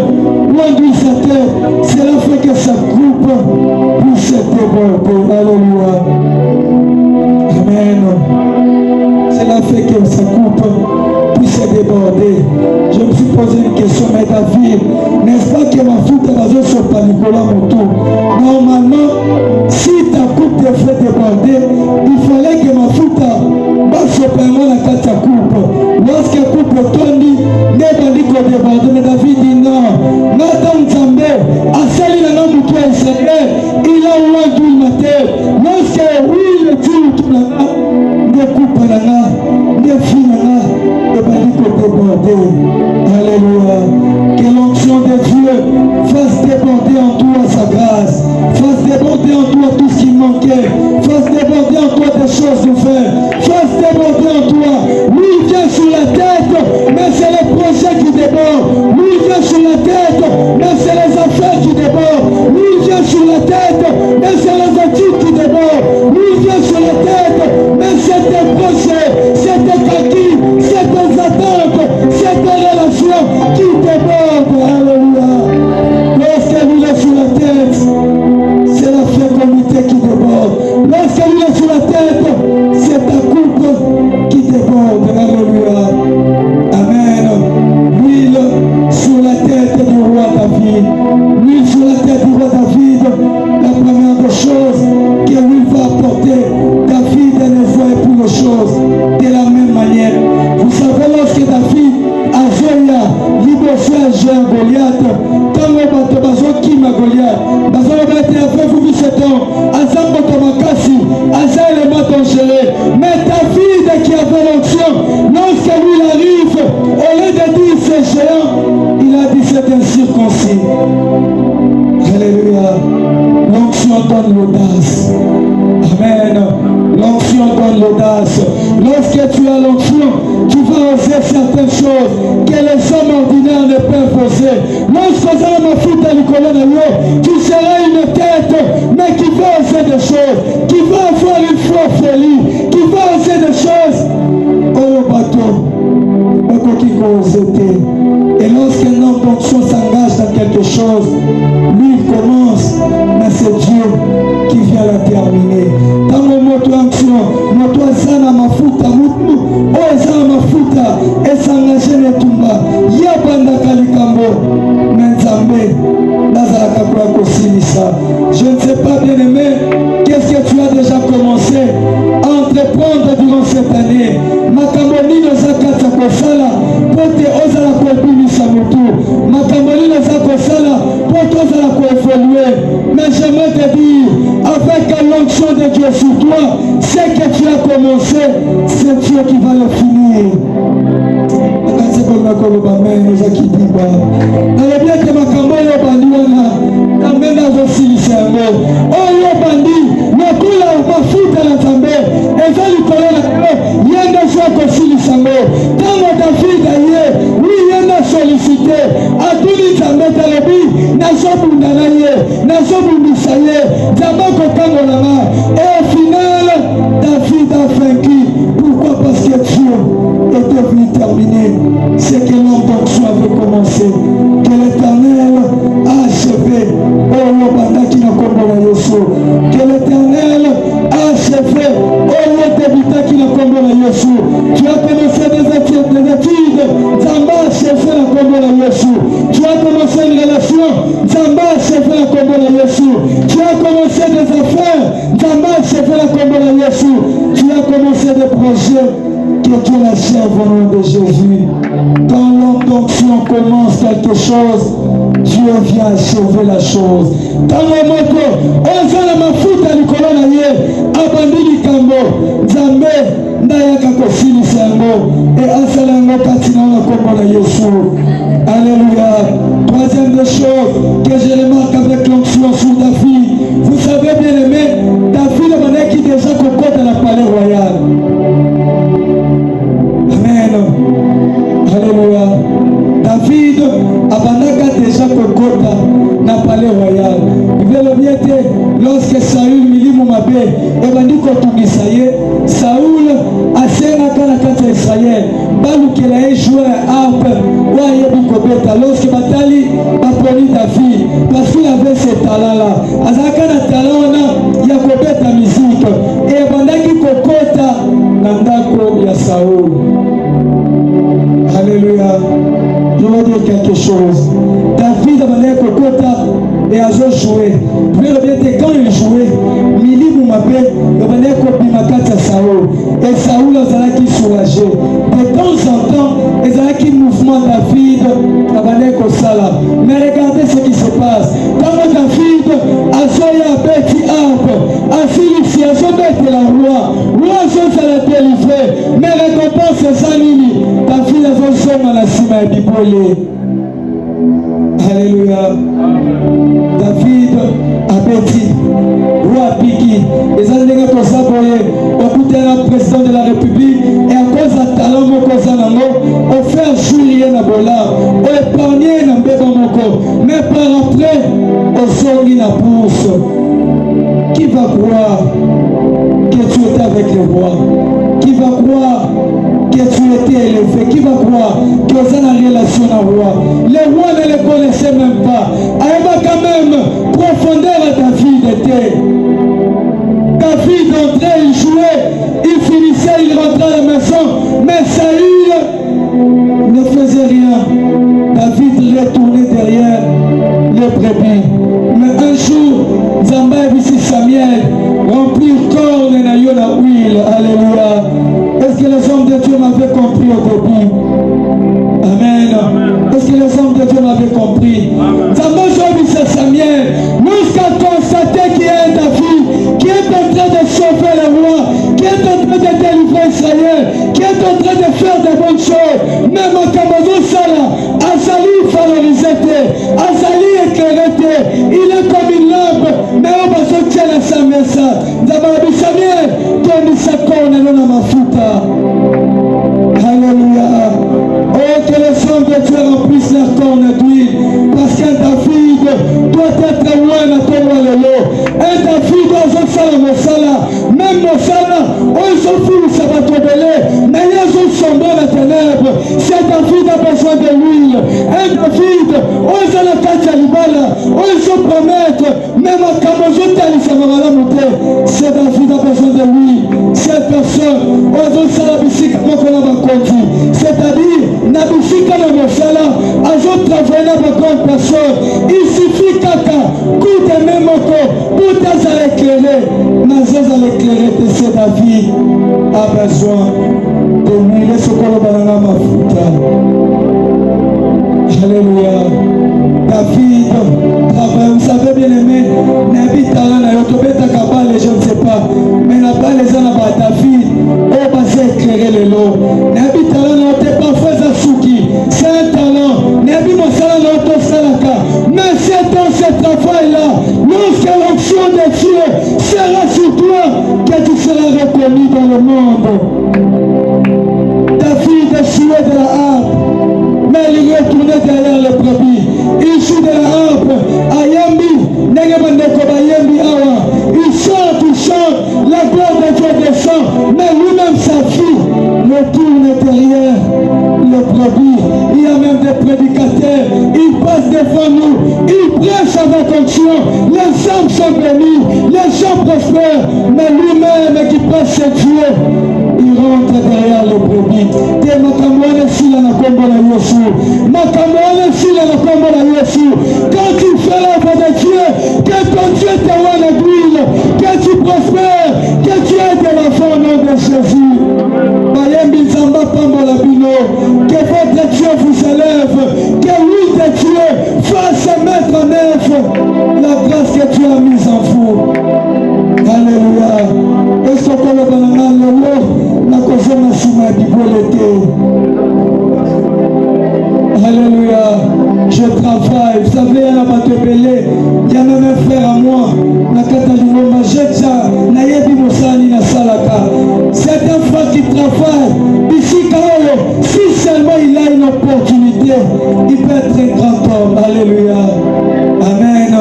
enduit sa tête, cela fait que sa coupe puisse être débordée. Alléluia. Amen. Cela fait que sa coupe puisse déborder. Je me suis posé une question, mais David, n'est-ce pas que ma foute va se pas Nicolas Moto? Normalement, si ta coupe te fait déborder, il fallait que ma foute va se permettre la carte à coupe. Lorsque la coupe tourne, n'est pas dit qu'on déborde. Mais David dit non. Nathan Zambé, à celle là non Moto Israël, il a oublié ma tête. Lorsque oui le Dieu tout là, ne coupe là, ne finit là. Alléluia. Que l'onction de Dieu fasse déborder en toi sa grâce, fasse déborder en toi tout ce qui manquait, fasse déborder en toi des choses de faire, fasse déborder en toi. Lui vient sur la tête, mais c'est les projets qui débordent. Lui vient sur la tête, mais c'est les affaires qui débordent. Lui vient sur la tête, mais c'est les études qui débordent. Lui vient sur la tête, mais c'est tes projets, c'est tes calculs, c'est tes attentes, c'est tes relations qui débordent. Alléluia. Lorsque lui est sur la tête, c'est la fécondité qui déborde. Lorsque lui est sur la tête, c'est ta coupe qui déborde. Alléluia. Amen. L'huile sur la tête du roi David. L'huile sur la tête du roi David. La première des choses que lui va apporter, David ne voit plus les choses de la même manière. Vous savez, lorsque David a Zoya, libéré un Goliath, quand on va qui ma Goliath, on va être avec vous 17 ans, Azambo Tomakasi, Azal et dangereux. Mais David qui avait l'onction, lorsque lui arrive, au lieu de dire c'est géant, il a dit c'est un circoncis. Alléluia. L'onction donne l'audace. Amen. L'onction donne l'audace. Lorsque tu as l'onction, tu vas oser certaines choses que les hommes ordinaires ne peuvent oser. Lorsque tu as ma foute à Nicolas Nayo, tu seras une tête, mais qui va oser des choses, qui va avoir une foi folie, qui va oser des choses. Oh bateau, et lorsqu'un homme d'onction s'engage dans quelque chose, lui il commence, mais c'est Dieu qui vient la terminer. Dans mon mot d'onction, moto ezana mafuta mutu, o ezana mafuta, esangage netumba, yabanda kalikambo, menzambe, nazalaka kwa kosilisa. Je ne sais pas bien aimé, qu'est-ce que tu as déjà commencé à entreprendre durant cette année? Makamboni nazakata kosala, pote ozala kobimisa mutu, makamboni nazakata kosala, pote ozala koévoluer. Mais j'aimerais te dire, avec l'onction de Dieu sur toi, ce que tu as commencé, c'est Dieu qui va le finir. David nazobunda na ye, nazobundisa ye, nzambe akokangolanga. Et au final, David a vaincu. Pourquoi? Parce que Dieu était venu terminer ce que l'homme d'onction avait commencé. Que l'Éternel a achevé. Oh, Lobanda qui n'a pas Yesu. Que l'Éternel a achevé. Oh, Lobanda qui n'a pas Yesu. Tu as commencé des études. Zamba a achevé la combo Yesu. Tu as commencé une relation. Zamba a achevé la combo Yesu. Tu as commencé des affaires. Zamba a achevé la combo Yesu. Tu as commencé des projets. Que Dieu l'achève au nom de Jésus. Quand l'homme d'onction commence quelque chose, Dieu vient achever la chose. Quand le moko, on a la mafuta likolo na ye, abandili kambo, Nzambe ndayaka kosilisa yango, et asala yango kati na kombo na Yesu. Alléluia. Troisième des choses que je remarque avec l'onction sur David, vous savez bien aimé, David est qui déjà cocotte à la palais royal. Amen. Alléluia. David abandaka déjà kokota na palais royal. Velo biete lorsque Saül milimu mabe ebandi kotungisa ye, Saül asengaka na kati ya Israël balukela ye jouer harpe wa yebi kobeta. Lorsque batali baponi David parce qu'il avait ce talent là, azaka na talent wana ya kobeta musique et ebandaki kokota na ndako ya Saül. Alléluia. Je vais dire quelque chose. David a mené Kokota et a joué. Quand il jouait, Mili Moumabe, il a mené Kobimakata Saoul. Et Saoul a été soulagé. De temps en temps, il a eu un mouvement David a mené Kosala. Mais regardez ce qui se passe. Quand David a joué à Betty Harp, a Philippe, a joué la roi. Roi a délivré. Mais récompense Zanini. David a joué à la cime et Bibole. Alléluia. David a Betty, roi Biki. Les Andéga Kosaboye, au bout d'un président de la République, et à cause de talent Mokozanamo, on fait Julien Nabola, on épargne Nambeba Moko, mais par après, on sort la bourse. Qui va croire que tu étais avec le roi? Qui va croire que tu étais élevé? Qui va croire que tu as une relation à roi? Le roi ne le connaissait même pas. Aïma quand même, profondeur à David était. David entrait, il jouait, il finissait, il rentrait à la maison. Mais Saül ne faisait rien. David retournait derrière les brebis. Mais un jour, Zamba a vu Samuel remplir corps de la huile. Alléluia. Est-ce que les hommes de Dieu m'avaient compris au début? Amen. Est-ce que les hommes de Dieu m'avaient compris? Zamba a vu Samuel jusqu'à constater qu'il y a un David qui est en train de sauver le roi, qui est en train de délivrer Israël, qui est en train de faire de bonnes choses. Même en Cameroun, Azali valorisé, Azali éclairé, il est comme une lampe, mais on va sortir la Samuel. D'abord, Samuel, donne sa corne et non à ma futa. Alléluia. Oh, que les hommes de Dieu remplissent leur corne d'huile, parce qu'un David doit être loin à ton lolo. Un David doit être Mosala, même Mosala, oh, ils sont fous, ça va tomber, mais ils ont sombré la ténèbre. C'est David a besoin de l'huile. Un David, oh, ils ont la carte à l'ibala, oh, ils ont promettre, même à Kamazou, c'est David a besoin de lui. Cette personne, oh, ils ont ça la bicycle, c'est-à-dire, la bicycle de Mosala, ils ont travaillé avec une personne. Il suffit caca, coup de même moto, pour l'éclairer. Mais à l'éclairer, c'est David a besoin de lui. Laisse qu'on le banana ma futa. Alléluia. David, vous savez bien aimé, Nabi Talana, Yotobeta Kabale, je ne sais pas, mais là-bas les gens là-bas, David, on va s'éclairer les lots. Nabi Talana, on t'est pas fait à Souki, c'est un talent. Nabi Mosala, on t'en salaka, mais c'est dans ce travail-là, lorsque l'onction de Dieu sera sur toi, que tu seras reconnu dans le monde. David est joué de la harpe. Mais il retournait derrière les brebis. Il joue de la harpe à prédicateur, il passe devant nous, il prêche avec onction, les hommes sont bénis, les gens prospèrent, mais lui-même qui passe chez Dieu, il rentre derrière le brebis. Te makamwane sila na kombo la Yesu. Makamwane sila na kombo la Yesu. Quand tu fais l'œuvre de Dieu, que ton Dieu te rende la grille, que tu prospères, que tu aies de l'enfant au nom de Jésus. Bayembi Zamba Pambo la Bino, que votre Dieu vous élève, que l'huile de Dieu fasse mettre en œuvre la grâce que Dieu a mise en vous. Alléluia. Est-ce qu'on le banana le na kozoma sima ya bibole te. Alléluia. Je travaille. Vous savez, il y a un batebele, il y a même un frère à moi, na Katalingoma, Jetja, na yebi mosani na salaka. C'est un frère qui travaille. Ici, Kaolo, si seulement il a une opportunité, il peut être un grand homme. Alléluia. Amen.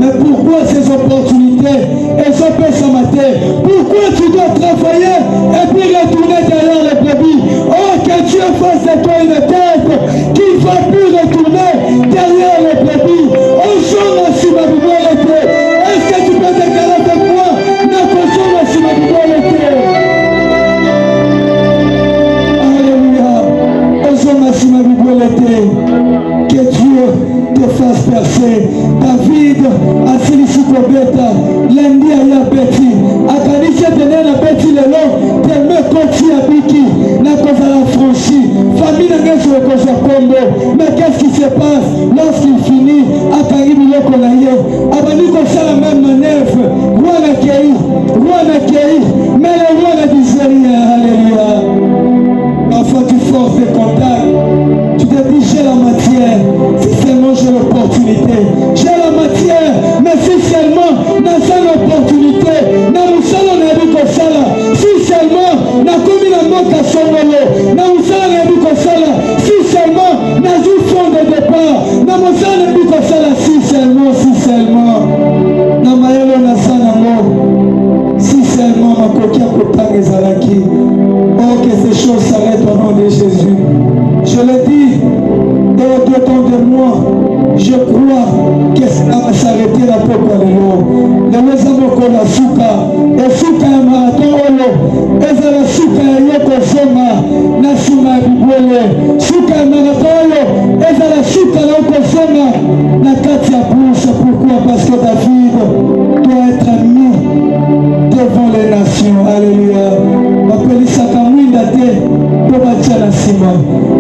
Mais pourquoi ces opportunités, elles sont pas ce matin? Pourquoi tu dois travailler et puis retourner derrière les brebis? Oh, que Dieu fasse de toi une tête qui ne va plus retourner derrière les brebis. Oh, j'en ai su ma bibliothèque. Est-ce que tu peux déclarer avec moi? Non, j'en ai su ma bibliothèque. Alléluia. Oh, j'en ai su ma bibliothèque. Que Dieu te fasse percer. David a félicité Beta, lundi à Yabeti, a Kanisha tenait la bêti le long, tellement conti à Biki, n'a pas à la franchie, famille n'a pas sur le Koja Pombo. Mais qu'est-ce qui se passe lorsqu'il finit à Karibi Lokolaye? Abani Kosa la même manœuvre, roi Nakei, mais le roi n'a dit rien. Alléluia. Parfois tu forces des contacts, tu te dis j'ai la matière, si seulement j'ai l'opportunité, j'ai la matière, mais si seulement dans une opportunité, dans le salon n'a vu que ça là, si seulement dans comme il a manqué à son molo, dans le salon n'a vu que ça là, si seulement dans une fond de départ, dans le salon n'a vu que ça là, si seulement, dans ma yelo na sana mo, si seulement ma coquille à côté des alaki. Oh, que ces choses s'arrêtent au nom de Jésus. Je le dis, et au-dedans de moi, je crois que ça va s'arrêter la peau pour les lots. Les maisons de la souka, et souka ya marathon, et ça la souka ya yoko soma, na suma bibole, souka ya marathon, et ça la souka ya yoko soma, na katia bouche. Pourquoi? Parce que David doit être mis devant les nations. Alléluia. Bapelisaka mwinda te po batia na nsima,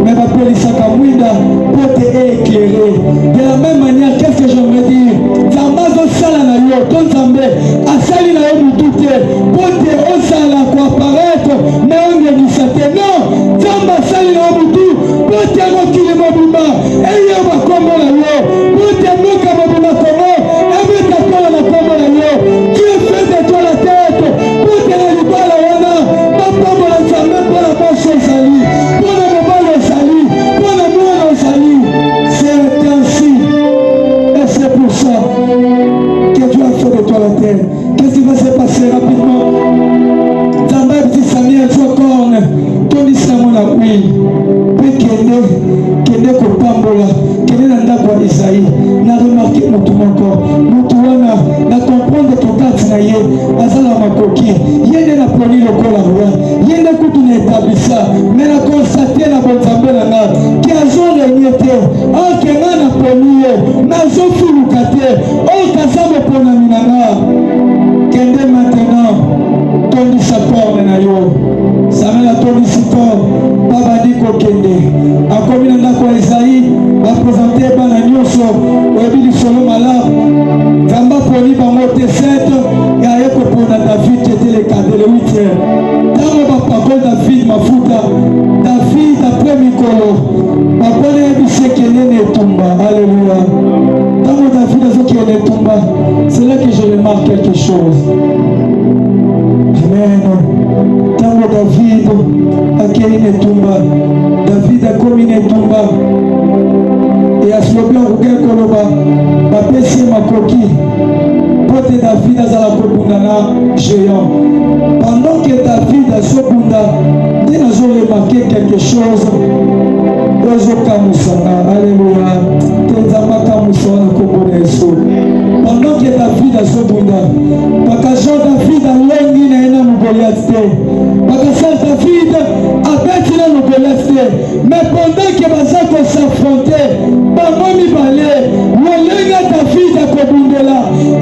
mais bapelisaka mwinda po te éclairer. De la même manière, qu'est-ce que j'aimerais dire? Nzambe azosala na yo, to Nzambe asali na yo mutu te po te osala koapparaître mais ongengisa te. Non, Nzambe asali na yo mutu po te mokili mobimba eyo bakombo na yo, po te moka mobimba kongo ebeta kola na kombo na yo. Dieu fait de toi la tête po te na libala wana bakombo na Nzambe mpo na moso ozali, mpo na mobali ozali, mpo na mwana ozali. C'est ainsi et c'est pour ça que Dieu a fait de toi la terre. Qu'est-ce qui va se passer rapidement? Nzambe petit Samuel Jocorne tondisa mona oui pe kende kopambola kende na ndako ya Isaïe. Na remarqué mutu moko mutu wana na comprendre tokati na ye azala makoki ye nde na poni lokola roi ye nde kutu na etabisa mais na constate na bonzambe na nga ki azorenye te oke nga na poni ye nazofuluka te oyo kaza moponami na nga. Kende maintenant tondisa corne na yo. Samuel atondisi corne babandi kokende akomi na ndako ya Isaïe baprésente bana nyonso oyebi lisolo malamu. Nzambe aponi bango te 7 ya ye kopona David ete le 8e. Ntango bapakoli David mafuta, David apres mikolo baponi yebisi ekende na etumba. Alléluia. Ntango David azokende na etumba, c'est là que je remarque quelque chose. Amen. Tango David akei netumba, David akomi netumba, et aslobi akoke koloba bapesi makoki pote te David azala kobundana géant. Pendant que David a sobunda, il a remarqué quelque chose. Alléluia. Pendant que David a sobunda, parce que David a longi na ena Goliath te. Parce que David a battu na Goliath te. Mais pendant que bazako s'affronter, bango mibale, lolenga David a kobundela.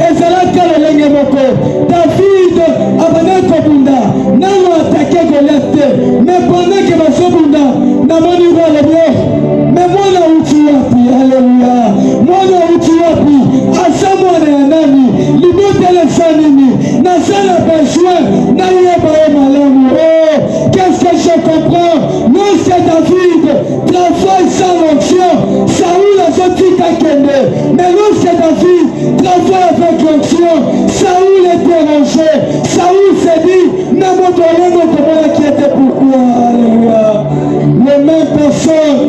Ezalaka lolenge moko. David a bana kobunda, nano attaquer Goliath te. Mais pendant que bazobunda, na moni roi le bien. Mais moi na uti wapi, alléluia. Moi na uti wapi, asamo na nani, libote le sanini, na sana besoin, na yeba e malamu. Oh, qu'est-ce que je comprends? Lorsque David travaille sans l'onction, Saoul a sorti Kakende. Mais lorsque David travaille avec l'onction, Saoul est dérangé. Saoul s'est dit, n'a pas donné notre monde qui était pourquoi, alléluia. Les mêmes personnes,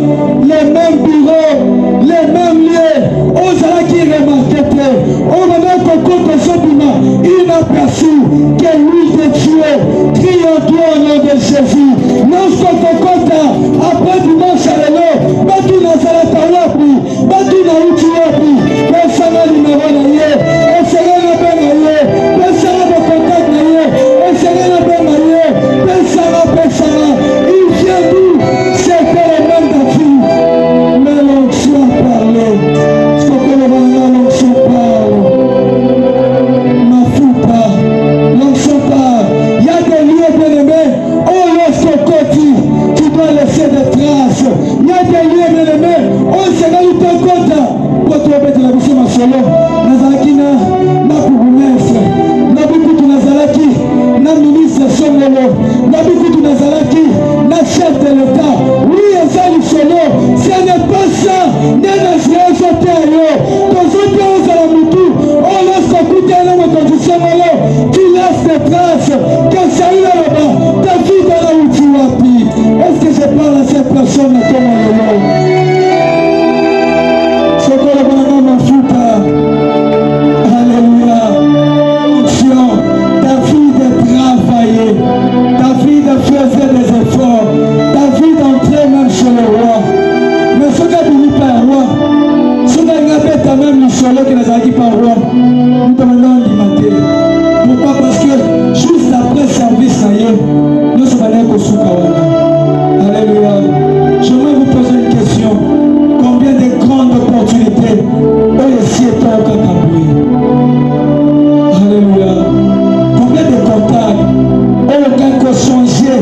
les mêmes bureaux, les mêmes lieux, on s'est qui remarquait, on va mettre au côté de Sobima, il n'a perçu que lui de tuer, criant-toi au nom de Jésus. Lorsqu'on te compte, après dimanche à l'élo, batu na salata wapi, batu na uti wapi, pesana numéro na ye, pesana na ben na ye, pesana na contact na ye, pesana na ben na ye, pesana, il vient d'où? C'était le même David, mais l'onction a parlé, ce que le roi l'onction parle, ma fouta, l'onction parle, il y a des lieux bien-aimés, oh lorsqu'on continue, tu dois laisser des traces, il y a des lieux bien-aimés, oh Seigneur, il te compte, pour te remettre la mission ma solo, Nazalaki na bourgmestre, na bikutu Nazalaki, na ministre Somolo, na bikutu Nazalaki, na chef de l'État, oui, Ezali Solo, ce n'est pas ça, n'est pas ça, tu laisses des traces, que Saül là-bas, David là où tu wapi. Est-ce que je parle à cette personne à ton moment? Ce que le bonhomme m'a foutu. Alléluia. Onction. David travaillait. David faisait des efforts. David entrait même chez le roi. Mais ce qui a béni par le roi, ce qui a fait même le solo qui n'a pas par le roi, nous demandons d'imiter. Pourquoi? Parce que juste après service, nous sommes allés au Soukawana. Alléluia. J'aimerais vous poser une question. Combien de grandes opportunités ont ici été au Kakaboué? Alléluia. Combien de contacts ont aucun changé?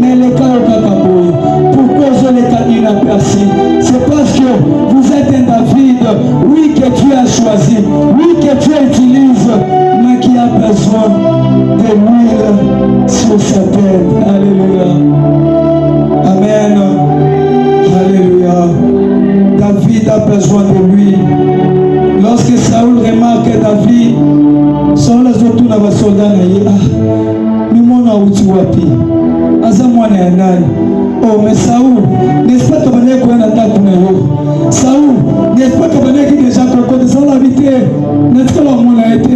Mais les cas au Kakaboué. Pourquoi je l'ai inaperçu? C'est parce que vous êtes un David, oui, que tu as choisi, oui, que tu utilises, mais qui a besoin de l'huile sur sa tête. Alléluia. Amen. Alléluia. David a besoin de l'huile. Lorsque Saoul remarque David, Saoul a surtout dans les soldats, mais moi, on a outi wapi. Azamwana ya nani? Oh, mais Saoul, n'est-ce pas que vous avez un attaque pour nous? Saoul, n'est-ce pas que vous avez déjà côté sans l'habiter? N'est-ce pas que vous avez été?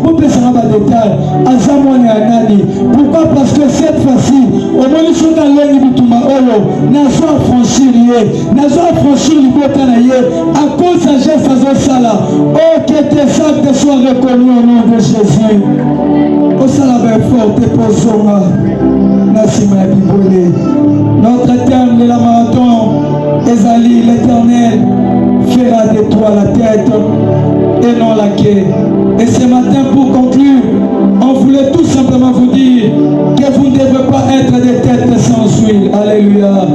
Vous pouvez savoir des détails. Azamwana ya nani? Pourquoi? Parce que cette fois-ci, au moins nous sommes dans l'année du Tumaolo, nous sommes franchis, nous sommes franchis du Botanaye, à cause de Jésus Sala. Oh, que tes actes soient reconnus au nom de Jésus. Au salaire fort, tes posons. Notre terme de la marathon, Ezali, l'Éternel fera de toi la tête et non la queue. Et ce matin, pour conclure, on voulait tout simplement vous dire que vous ne devez pas être des têtes sans huile. Alléluia.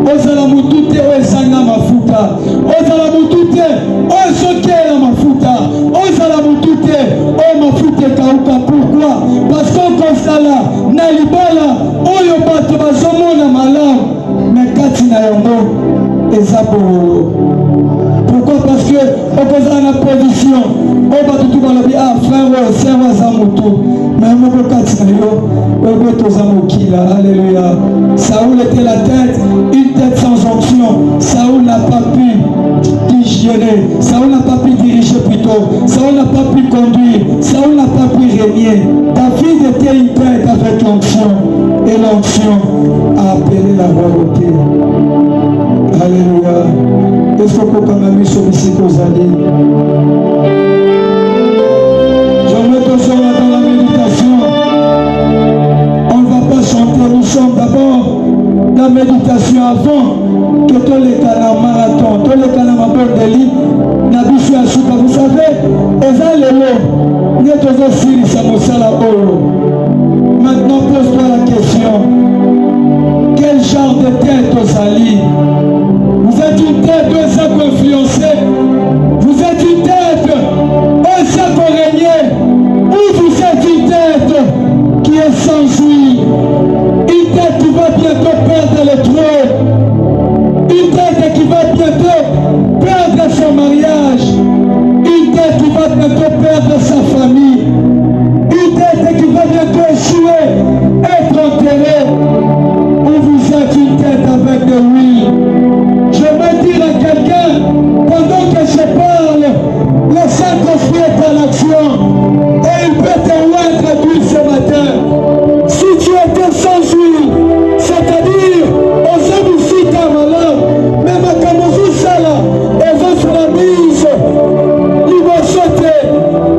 Ozalamutute, Ozanga Mafuta. Ozalamutute, Ozoke la Mafuta. Ozalamutute, O Mafute Kauka. Pourquoi? Parce qu'on constate là, Nalibala, Oyo Bato Bazomona Malam, mais Katina Yongo, Ezabo. Pourquoi? Parce que on pose la position. On va tout dans le bien, ah frère, c'est un Zamoto. Mais on peut pas dire, alléluia. Saoul était la tête, une tête sans onction. Saoul n'a pas pu digérer, Saül n'a pas pu diriger plutôt, Saül n'a pas pu conduire, Saül n'a pas pu régner. David était une tête avec l'onction, et l'onction a appelé la royauté. Alléluia. Est-ce que vous avez mis sur ici aux alliés? Je mets toujours dans la méditation. On ne va pas chanter, nous sommes d'abord la méditation avant que tous les canaux marathon, tous les canaux marathon de lit, n'habituent à souper. Vous savez, ils ont les mots, nous sommes aussi Samosala Oro. Maintenant, pose-toi la question. Quel genre de tête aux alliés? Vous êtes une tête où ça peut influencer. Vous êtes une tête où ça peut régner. Ou vous êtes une tête qui est sans jouir. Une tête qui va bientôt perdre le trône. Une tête qui va bientôt perdre son mariage. Une tête qui va bientôt perdre sa famille. Une tête qui va bientôt échouer, être enterrée. Ou vous êtes une tête avec de l'huile. Je vais dire à quelqu'un, pendant que je parle, le Saint-Esprit est en action et il peut te rendre d'huile ce matin. Si tu étais sans huile, c'est-à-dire aux hommes ici ta malade, même à Kamozusala, et votre mise, ils vont sauter.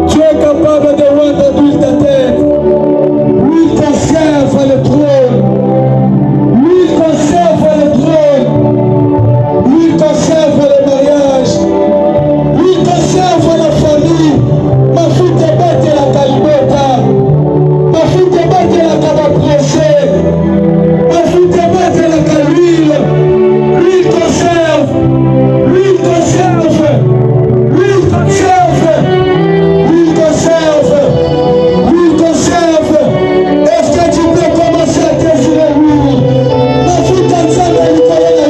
Tu es capable de rendre d'huile ta tête. L'huile conserve le trône. L'huile conserve le trône. Lui conserve le mariage, lui conserve la famille. Ma fille te batte la calibota, ma fille te batte la cabapressée, ma fille te batte la calhuile. Lui conserve, lui conserve, lui conserve, lui conserve, lui conserve. Est-ce que tu peux commencer à désirer lui? Ma fille t'enseigne à lui connaître.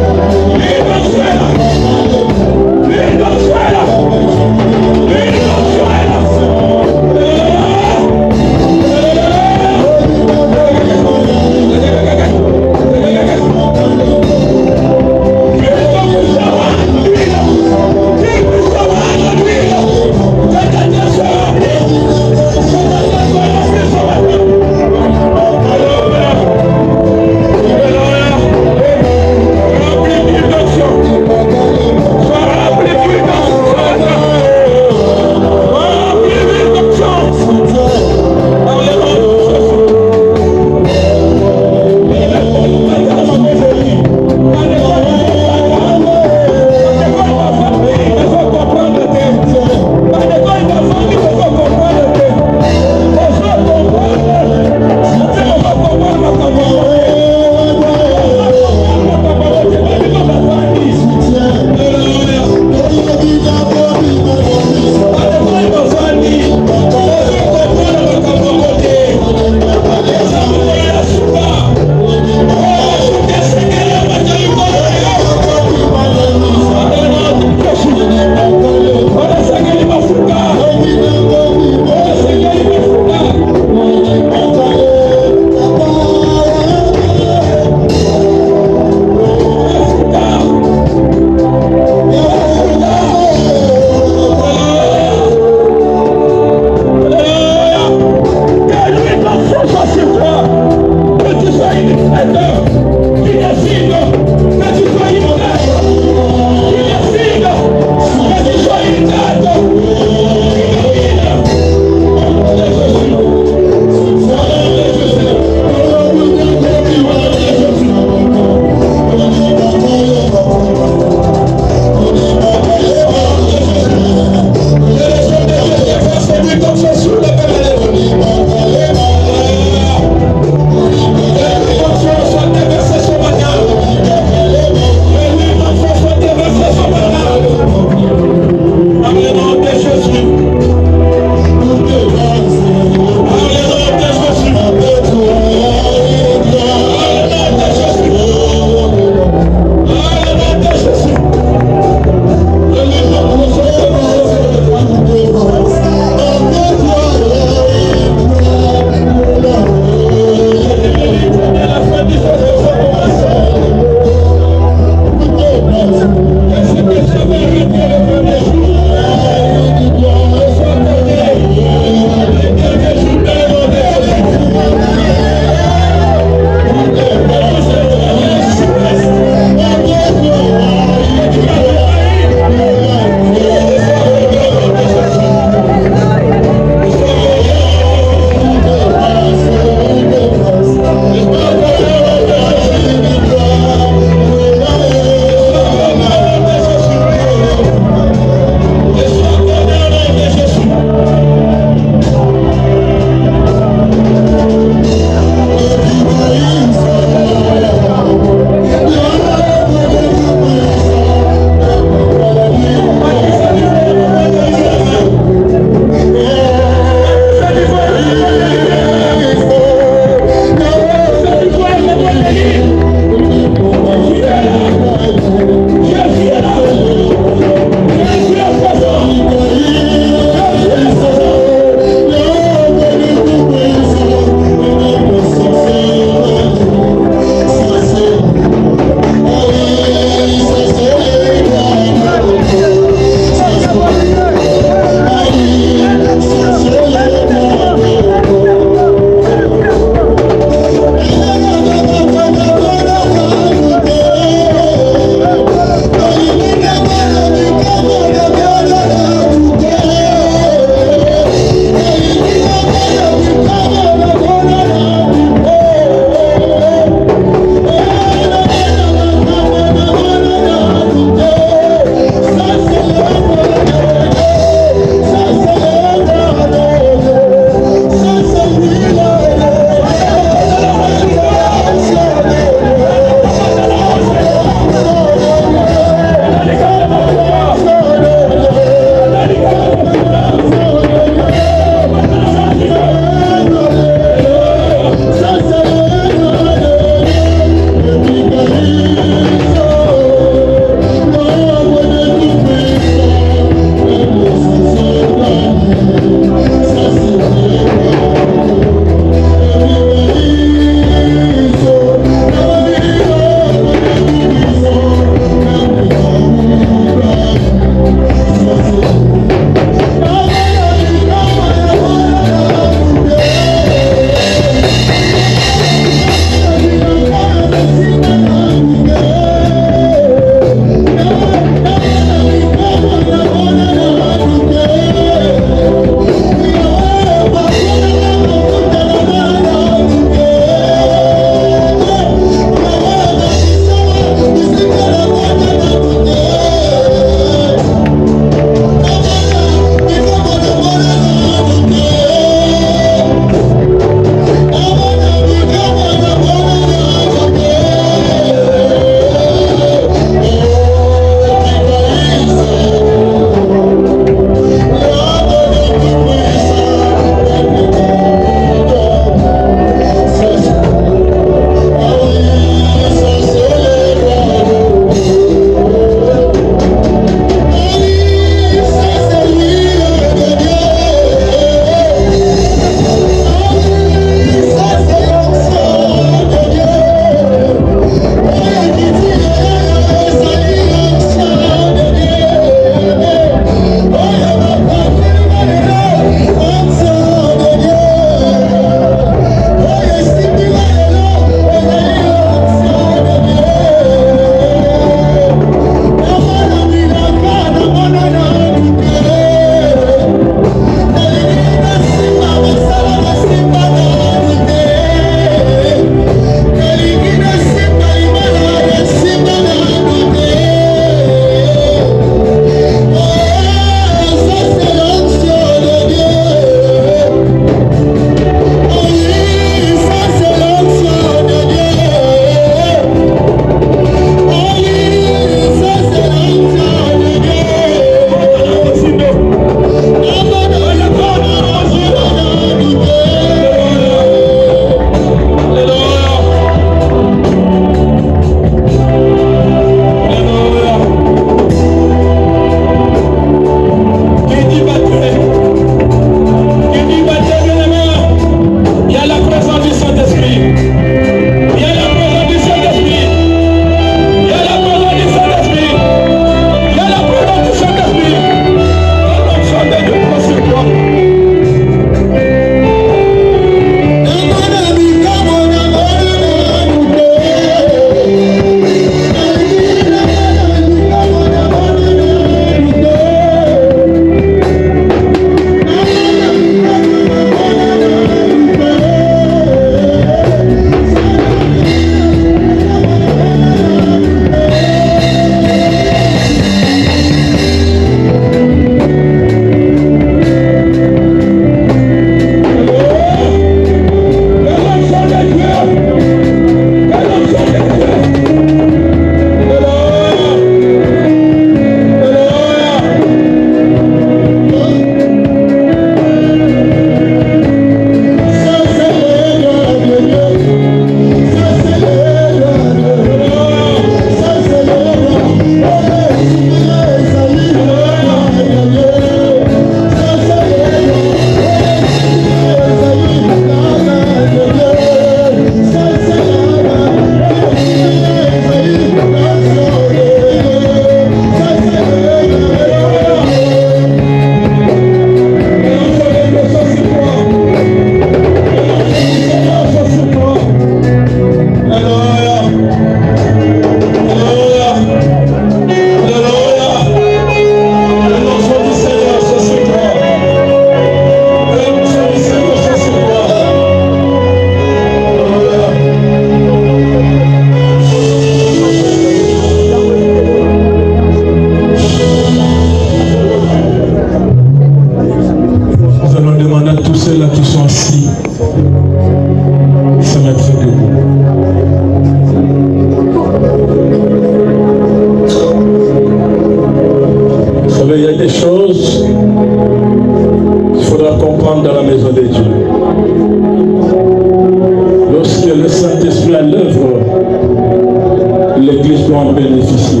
en bénéficier.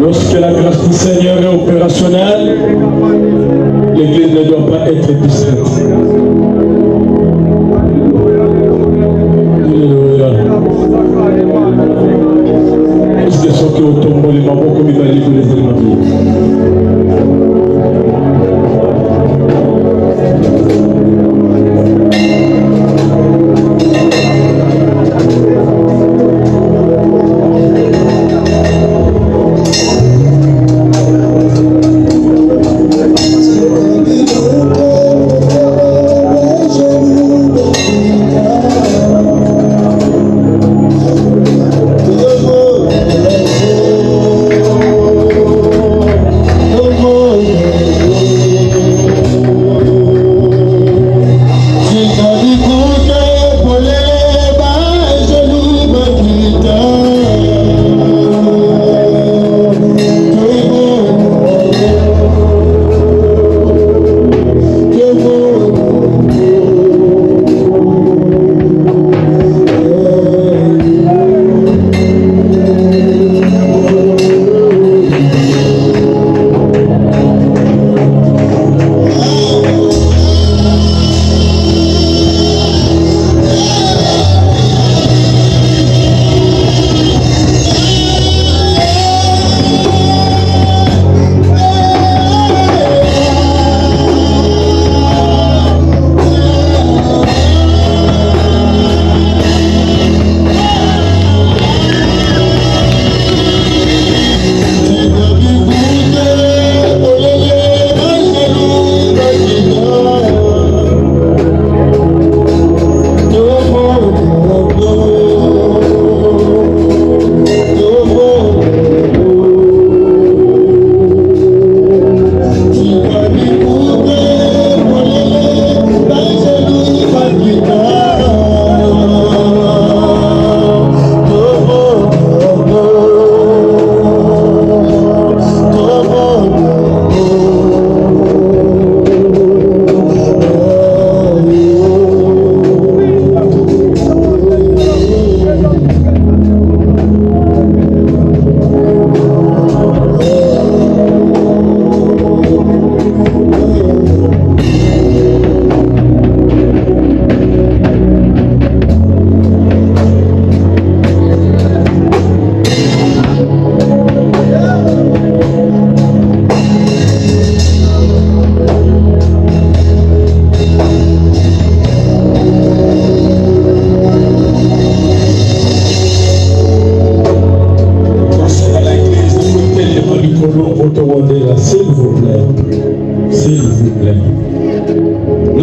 Lorsque la grâce du Seigneur est opérationnelle, l'Église ne doit pas être distraite. Alléluia. Est-ce que ce qui est au tombeau, les mamans comme il va dire que les éléments de vie?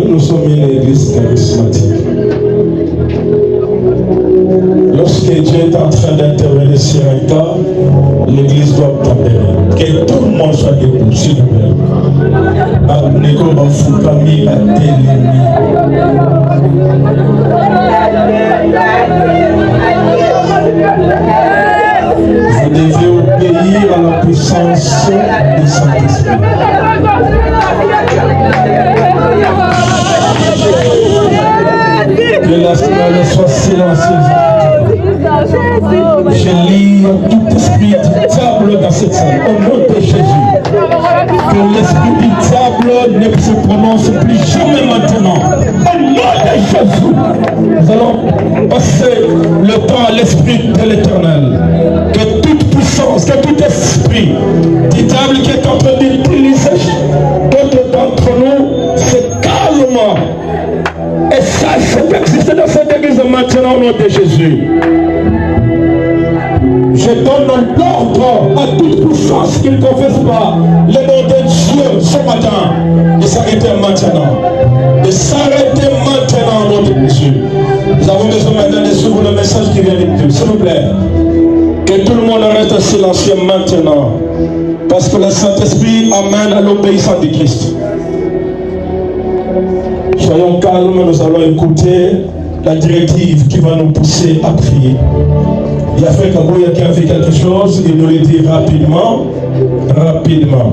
Nous sommes une église charismatique. Lorsque Dieu est en train d'intervenir sur un cas, l'église doit obtenir. Que tout le monde soit debout, s'il vous plaît. Vous devez obéir à la puissance du Saint-Esprit. Que la salle soit silencieuse. Je lis tout esprit du diable dans cette salle, au nom de Jésus. Que l'esprit du diable ne se prononce plus jamais maintenant. Au nom de Jésus, nous allons passer le temps à l'esprit de l'Éternel. Que toute puissance, que tout esprit du diable qui est en train d'utiliser d'autres d'entre nous, c'est calmement. Et ça, c'est exister dans cette église maintenant au nom de Jésus. Je donne l'ordre à toute puissance qui ne confesse pas le nom de Dieu ce matin de s'arrêter maintenant. De s'arrêter maintenant au nom de Jésus. Nous avons besoin maintenant de suivre le message qui vient de Dieu. S'il vous plaît. Que tout le monde reste silencieux maintenant. Parce que le Saint-Esprit amène à l'obéissance du Christ. Soyons calmes, nous allons écouter la directive qui va nous pousser à prier. Il y a fait Kaboya qui a fait quelque chose, il nous le dit rapidement. Rapidement.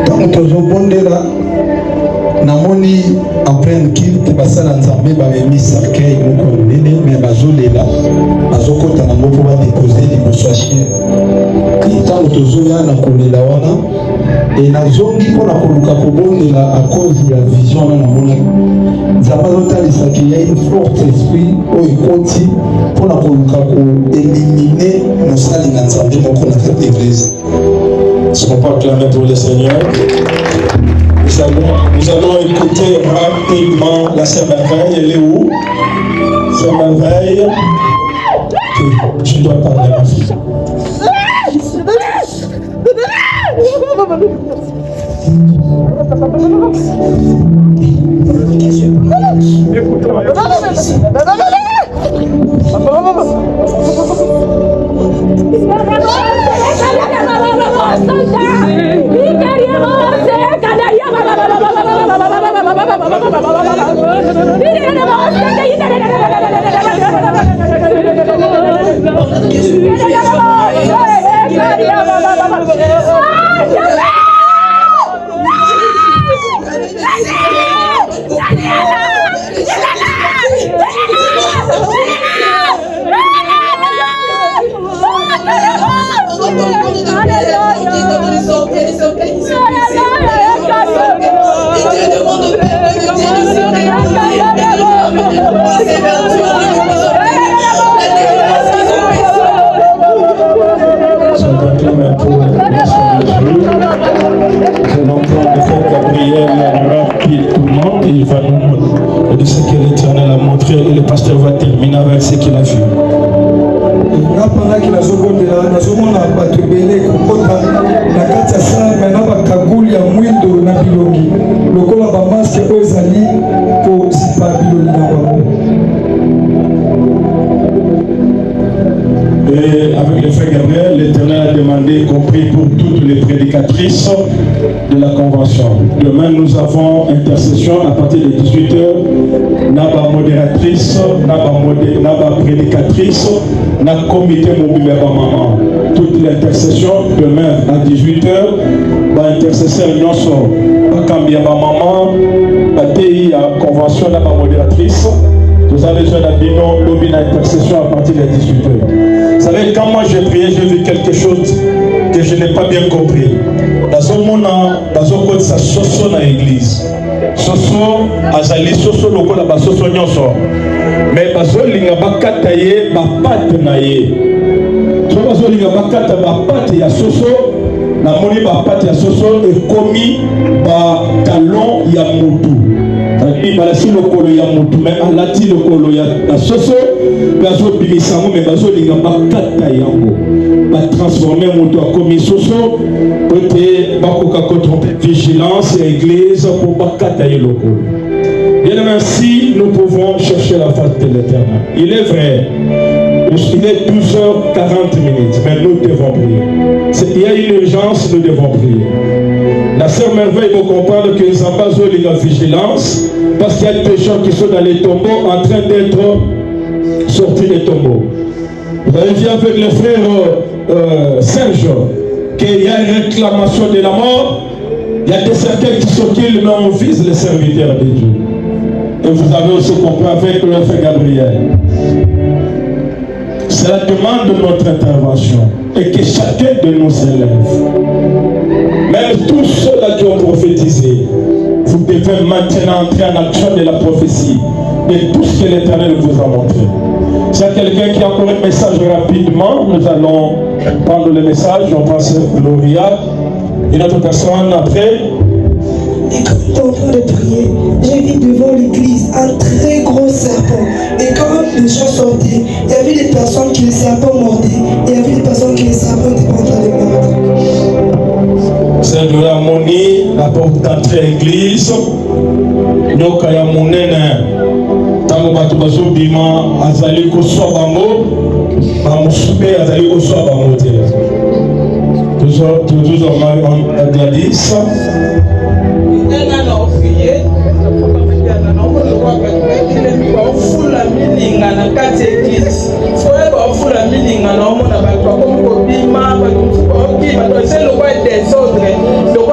Quand nous avons là, namoni en pleine kilte basala nzambe bamemi cercueil moko monene me bazolela bazokota nango mpo badepose liboso ya chien ntango tozoya na kolela wana e nazongi mpona koluka kobondela a cause ya vision wana namoni nzambe azotalisaki ya une forte esprit oyo ekoti mpona koluka koelimine mosali na nzambe moko na cette église. Est-ce qu'on peut acclamer pour le Seigneur? Nous allons écouter rapidement la Sainte Merveille. Elle est où? Sainte Merveille. Je dois parler à ma fille. Il va nous dire ce que l'Éternel a montré et le pasteur va terminer avec ce qu'il a vu. Pendant qu'il a zomona bato ebele kokota na kati ya sala maintenant bakaguli ya mwindo na bilongi lokola bamaske oyo ezali kozipa bilongi na bango. Et avec le frère Gabriel, l'Éternel a demandé, compris pour toutes les prédicatrices de la convention. Demain, nous avons intercession à partir de 18h. Naba modératrice, naba prédicatrice, na comité mobile maman. Toute l'intercession demain à 18h. Ba intercesseur nyonso, ba kambia ba maman, ba TI à convention naba modératrice. Vous avez besoin d'un bilan, lobby d'intercession à partir de 18h. Vous savez, quand moi j'ai prié, j'ai vu quelque chose que je n'ai pas bien compris. Dans un monde, dans un code, ça soso dans l'église. Soso, azali soso, loko la basoso nyonso. Mais baso linga bakataye, bapate naye. So baso linga bakata bapate ya soso, na moni bapate ya soso, et komi ba talon ya mutu. Il va laisser le colo ya mutu, mais alati le colo ya soso, bazo bimisango, mais bazo linga bakata yango, ba transformer mutu a komi soso, peut-être bakoka tromper vigilance et église pour bakata le colo. Bien ainsi, nous pouvons chercher la face de l'Éternel. Il est vrai, il est 12h40, mais nous devons prier. Il y a une urgence, nous devons prier. La sœur Merveille faut comprendre que nous n'avons pas besoin de vigilance parce qu'il y a des gens qui sont dans les tombeaux en train d'être sortis des tombeaux. Vous avez vu avec le frère Serge qu'il y a une réclamation de la mort. Il y a des certains qui sont killés, mais on vise les serviteurs de Dieu. Et vous avez aussi compris avec le frère Gabriel. C'est la demande de notre intervention et que chacun de nous s'élève. Même tous ceux-là qui ont prophétisé, vous devez maintenant entrer en action de la prophétie de tout ce que l'Éternel vous a montré. S'il y a quelqu'un qui a encore un message rapidement, nous allons prendre le message, on passe Gloria. Et notre personne après. Et quand j'étais en train de prier, j'ai vu devant l'église un très gros serpent. Et quand les gens sortaient, il y avait des personnes qui les serpents mordaient. Et il y avait des personnes qui les serpents étaient en train de mordre. C'est de la monnaie, la porte d'entrée à l'église. Nous, quand il y a mon nez, tant que tu vas au bima, azali ko sobango, amusube azali ko sobango te. Toujours en Gladys. Désordre,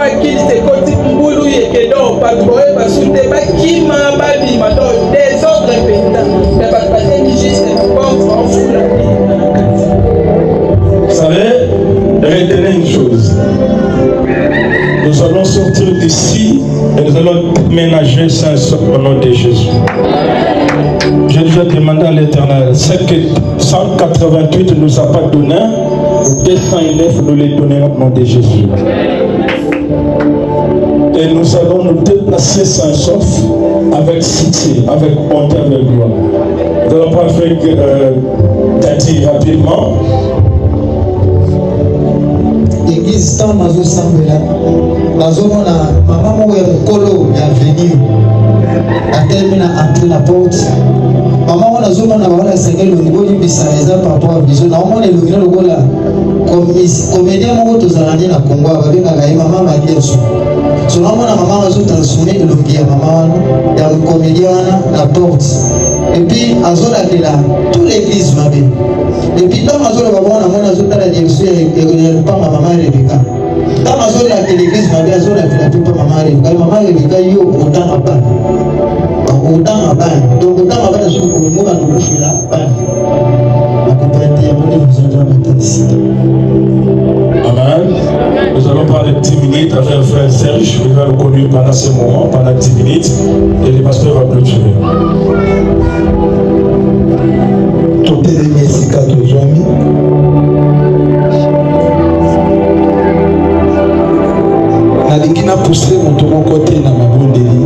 qu'il se côté Mboulou et que donc, pas de problème, parce que t'es pas qui m'a bâti, ma donne des autres pétants. Mais pas de passer qui juste en fout la vie. Vous savez, retenez une chose. Nous allons sortir d'ici et nous allons ménager Saint-Saul au nom de Jésus. J'ai déjà demandé à l'Éternel, ce que 188 ne nous a pas donné, 209 nous les donnerons au nom de Jésus. Et nous allons nous déplacer sans sauf avec succès, avec honte, avec gloire. Nous allons pas faire Tati rapidement. Église tant mazo sambela mazo mona maman moko ya mokolo ya venir atelemi na entrée la porte maman wana azomona bawana esengeli elongi boyebisa eza par rapport à vision naomona elongi na lokola comédien moko tozala nde na Congo babengaka ye mama Madeso so naomona mama azotransforme elongi ya mama wana ya comédien wana na porte et puis azolandela tout l'église mabe et puis tant azoloba mwana mwana azotala direction ya lupanga mama Rebeka tant azolela l'église mabe azolandela mpe mpa mama Rebeka mama Rebeka yo otanga bana otanga bana donc otanga bana soki kolimoka nokufela bana bakoprete ya mone vizanza matisi. Amen. Nous allons parler 10 minutes avec le frère Serge. Il va le conduire pendant ce moment, pendant 10 minutes. Et le pasteur va clôturer. Tout est les messieurs à tous amis. Nalingi na pousser mon tour côté na mabondeli.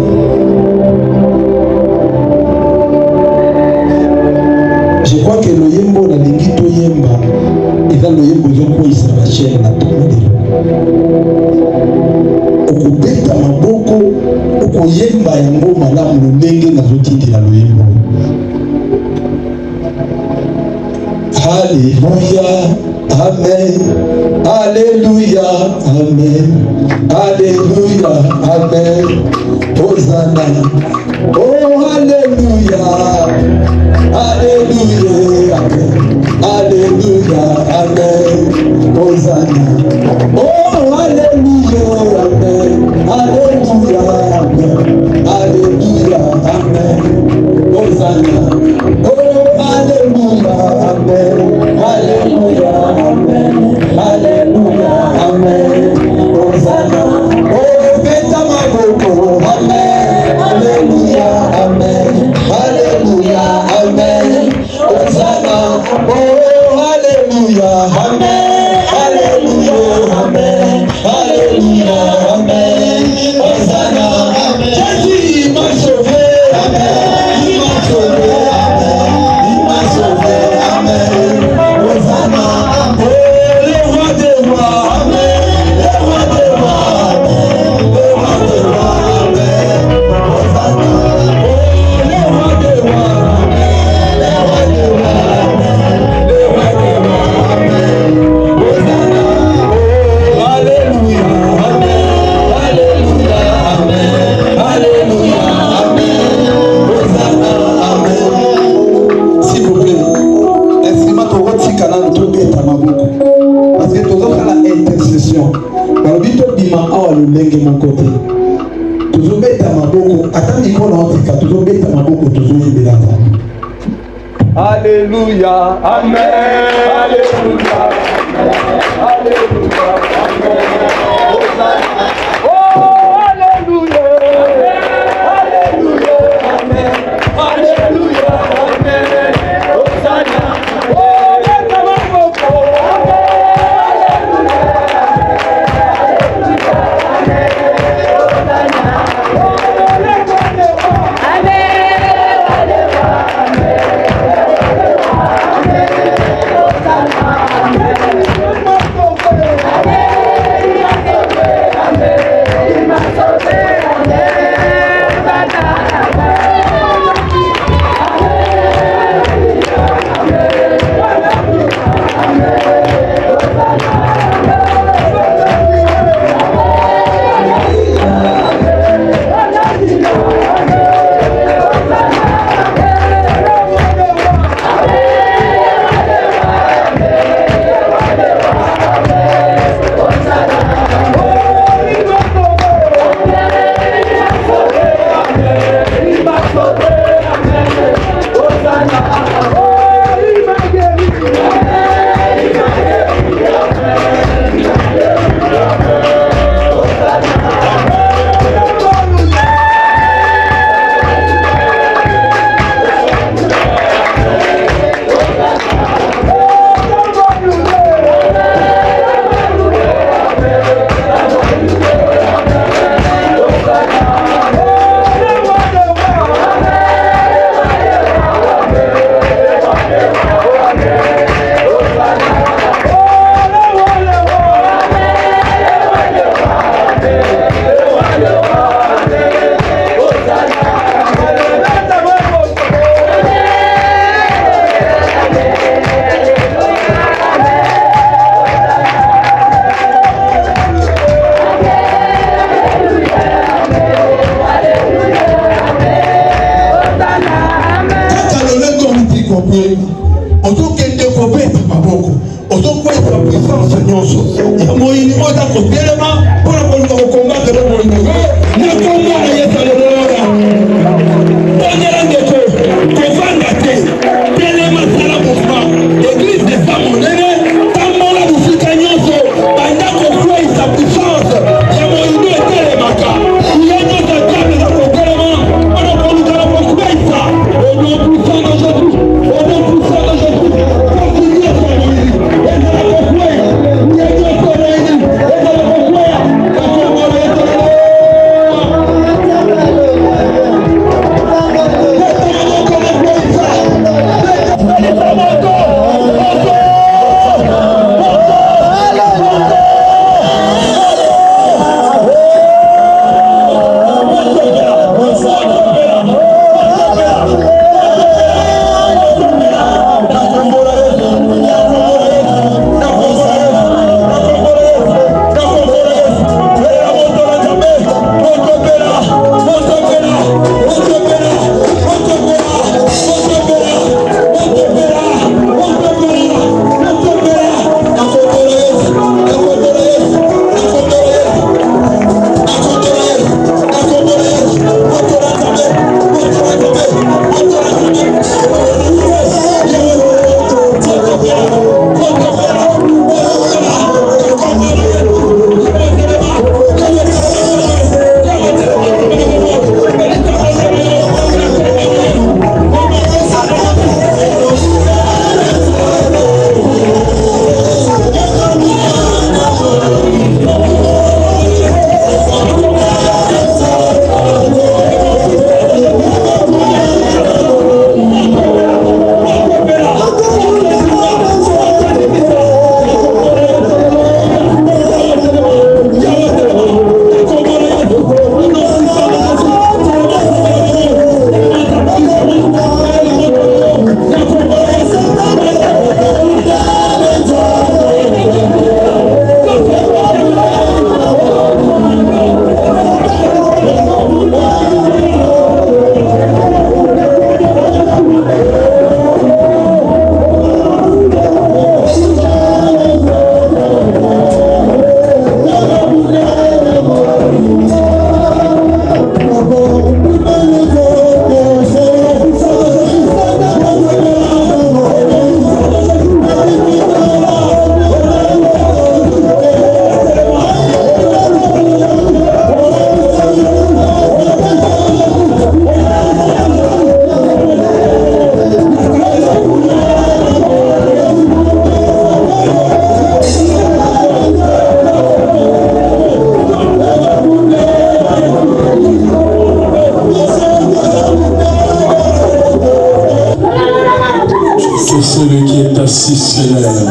Je crois que le yembo nalingi to yemba. Eza le yembo zoko isaba chaîne na tomodeli. Okubeta maboko okoyemba yango malamu lolenge nazotindela lo yembo. Alléluia, Amen, Alléluia, Amen, Alléluia, Amen, Hosanna, oh Alléluia, Alléluia, Amen, Alléluia, Amen, Hosanna, oh Alléluia, Amen, Alléluia, Amen, Alléluia, Amen, Hosanna, oh Alléluia, Amen, Alléluia, Amen, Alléluia, Amen, Hosanna, oh beta maboko, Amen, Alléluia, Amen, Alléluia, Amen, Hosanna, oh Alléluia, Amen, Alléluia, Amen, Alléluia, Amen, Hosanna, Amen. Jésus m'a sauvé, Amen, il m'a sauvé, Amen, il m'a sauvé, Amen, Hosanna, oh le roi des rois, Amen, le roi des rois, Amen, le roi des rois, Amen, Hosanna, oh le roi des rois, Amen, le roi des rois, Amen, le roi des rois, Amen, Hosanna, oh Alléluia, Amen, Alléluia, Amen, Alléluia, Amen, Hosanna, Amen. S'il vous plaît, instrument to rotika na to beta maboko. Parce que tozo kala intercession. Balobi to bima awa lolenge mon côté. Tozo beta maboko, ata mikono rotika tozo beta maboko tozo yebela. Alléluia, Amen, Alléluia, Alléluia, Amen, oh Alléluia, Alléluia, Amen, Alléluia, Amen, Hosanna, oh beta maboko, Amen. boye ozokende kobeta maboko ozokwesa puissance nyonso ya moyini oyo eza kotelema mpona koluka kokombatela moyini nakomba na yesu aleluya tongela ndeko kovanda te telema sala mouvement église de sa monene tambola mosika nyonso banda kokwesa puissance ya moyini etelemaka ya nyonso diable na kotelema mpona koluka na kokwesa au nom puissant de Jésus au nom puissant de Jésus continue sa moyini ezala kokwea ya nyonso moyini ezala kokwea na kombola etelemaka Celui qui est assis s'élève.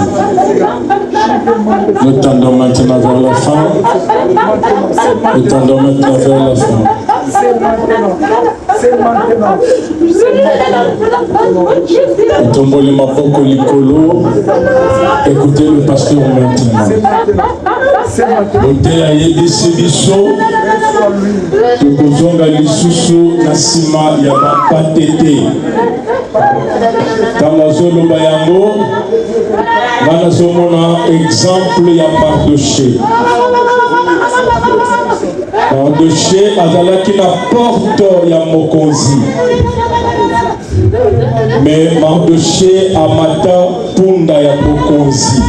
Nous tendons maintenant vers la fin. Nous tendons maintenant vers la fin. Tomboli maboko likolo. Écoutez le pasteur maintenant. Bote ayebisi biso tokozonga lisusu na nsima ya bapatete. Ntango azoloba yango nga nazomona exemple ya Mardoché. Mardoché azalaki na porte ya mokonzi, mais Mardoché amata punda ya mokonzi.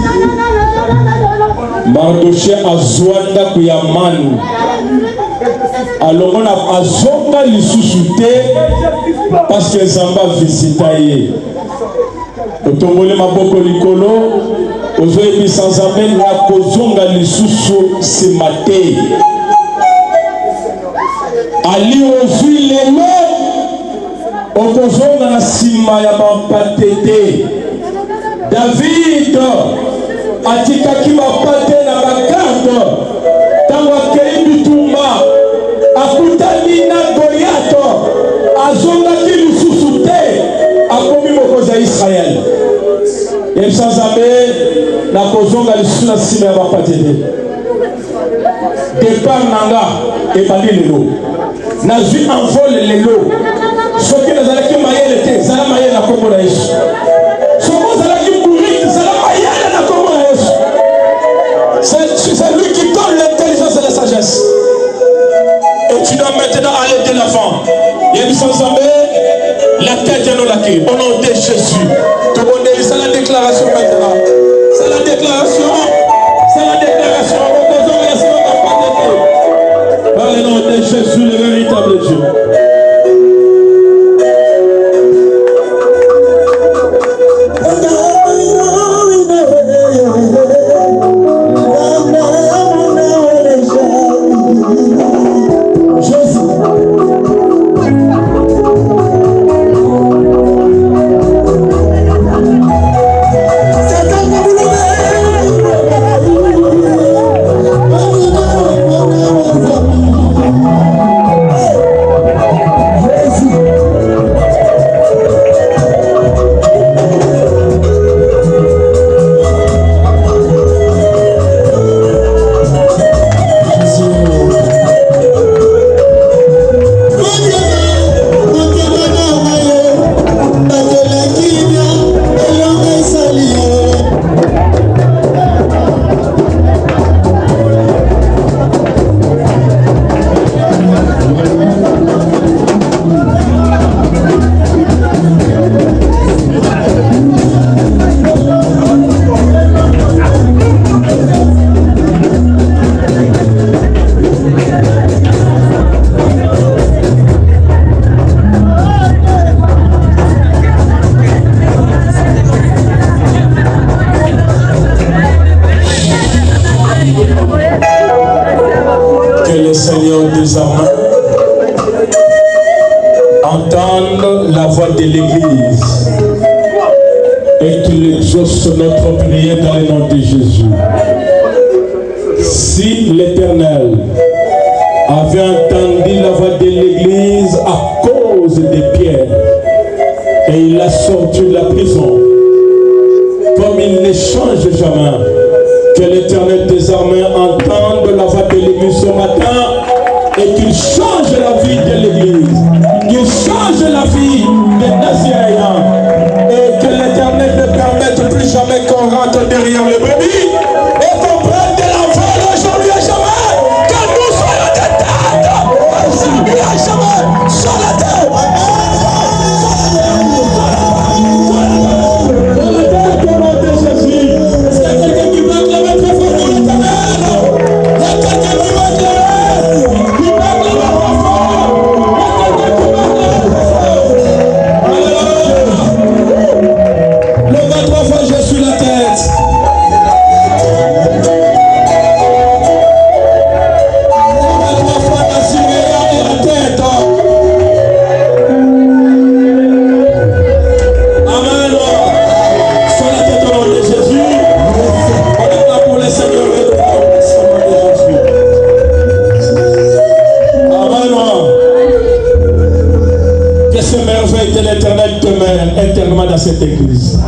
Mardoché azwa ndako ya mani alongona azonga lisusu te parce que Nzambe avisita ye. Otomboli maboko likolo ozoyebisa Nzambe na kozonga lisusu nsima te. Ali ozwi lelo okozonga na nsima ya bapatete. David atikaki bapate na bagarde ntango akei bitumba akutani na Goliath azongaki lisusu te akomi mokonzi ya Israel. Yebisa Nzambe na kozonga lisusu na nsima ya bapatete. Départ nanga ebandi lelo nazwi envol lelo soki nazalaki mayele te zala mayele na kombo na Yesu. Au nom de Jésus. Tout le monde dit, c'est la déclaration maintenant. C'est la déclaration. C'est la déclaration. Par le nom de Jésus, le véritable Dieu. Entendre la voix de l'Église et qu'il exauce notre prière dans le nom de Jésus. Si l'Éternel avait entendu la voix de l'Église à cause des pierres et il l'a sorti de la prison, comme il ne change jamais, que l'Éternel désormais entende la voix de l'Église ce matin et qu'il change la vie de l'Église, qu'il change la vie des Nazaréens et que l'Éternel ne permette plus jamais qu'on rentre derrière le brebis et qu'on prenne de l'envol aujourd'hui à jamais, que nous soyons des têtes aujourd'hui à jamais sur la terre. Que ce merveille de l'Éternel demeure éternellement dans cette église.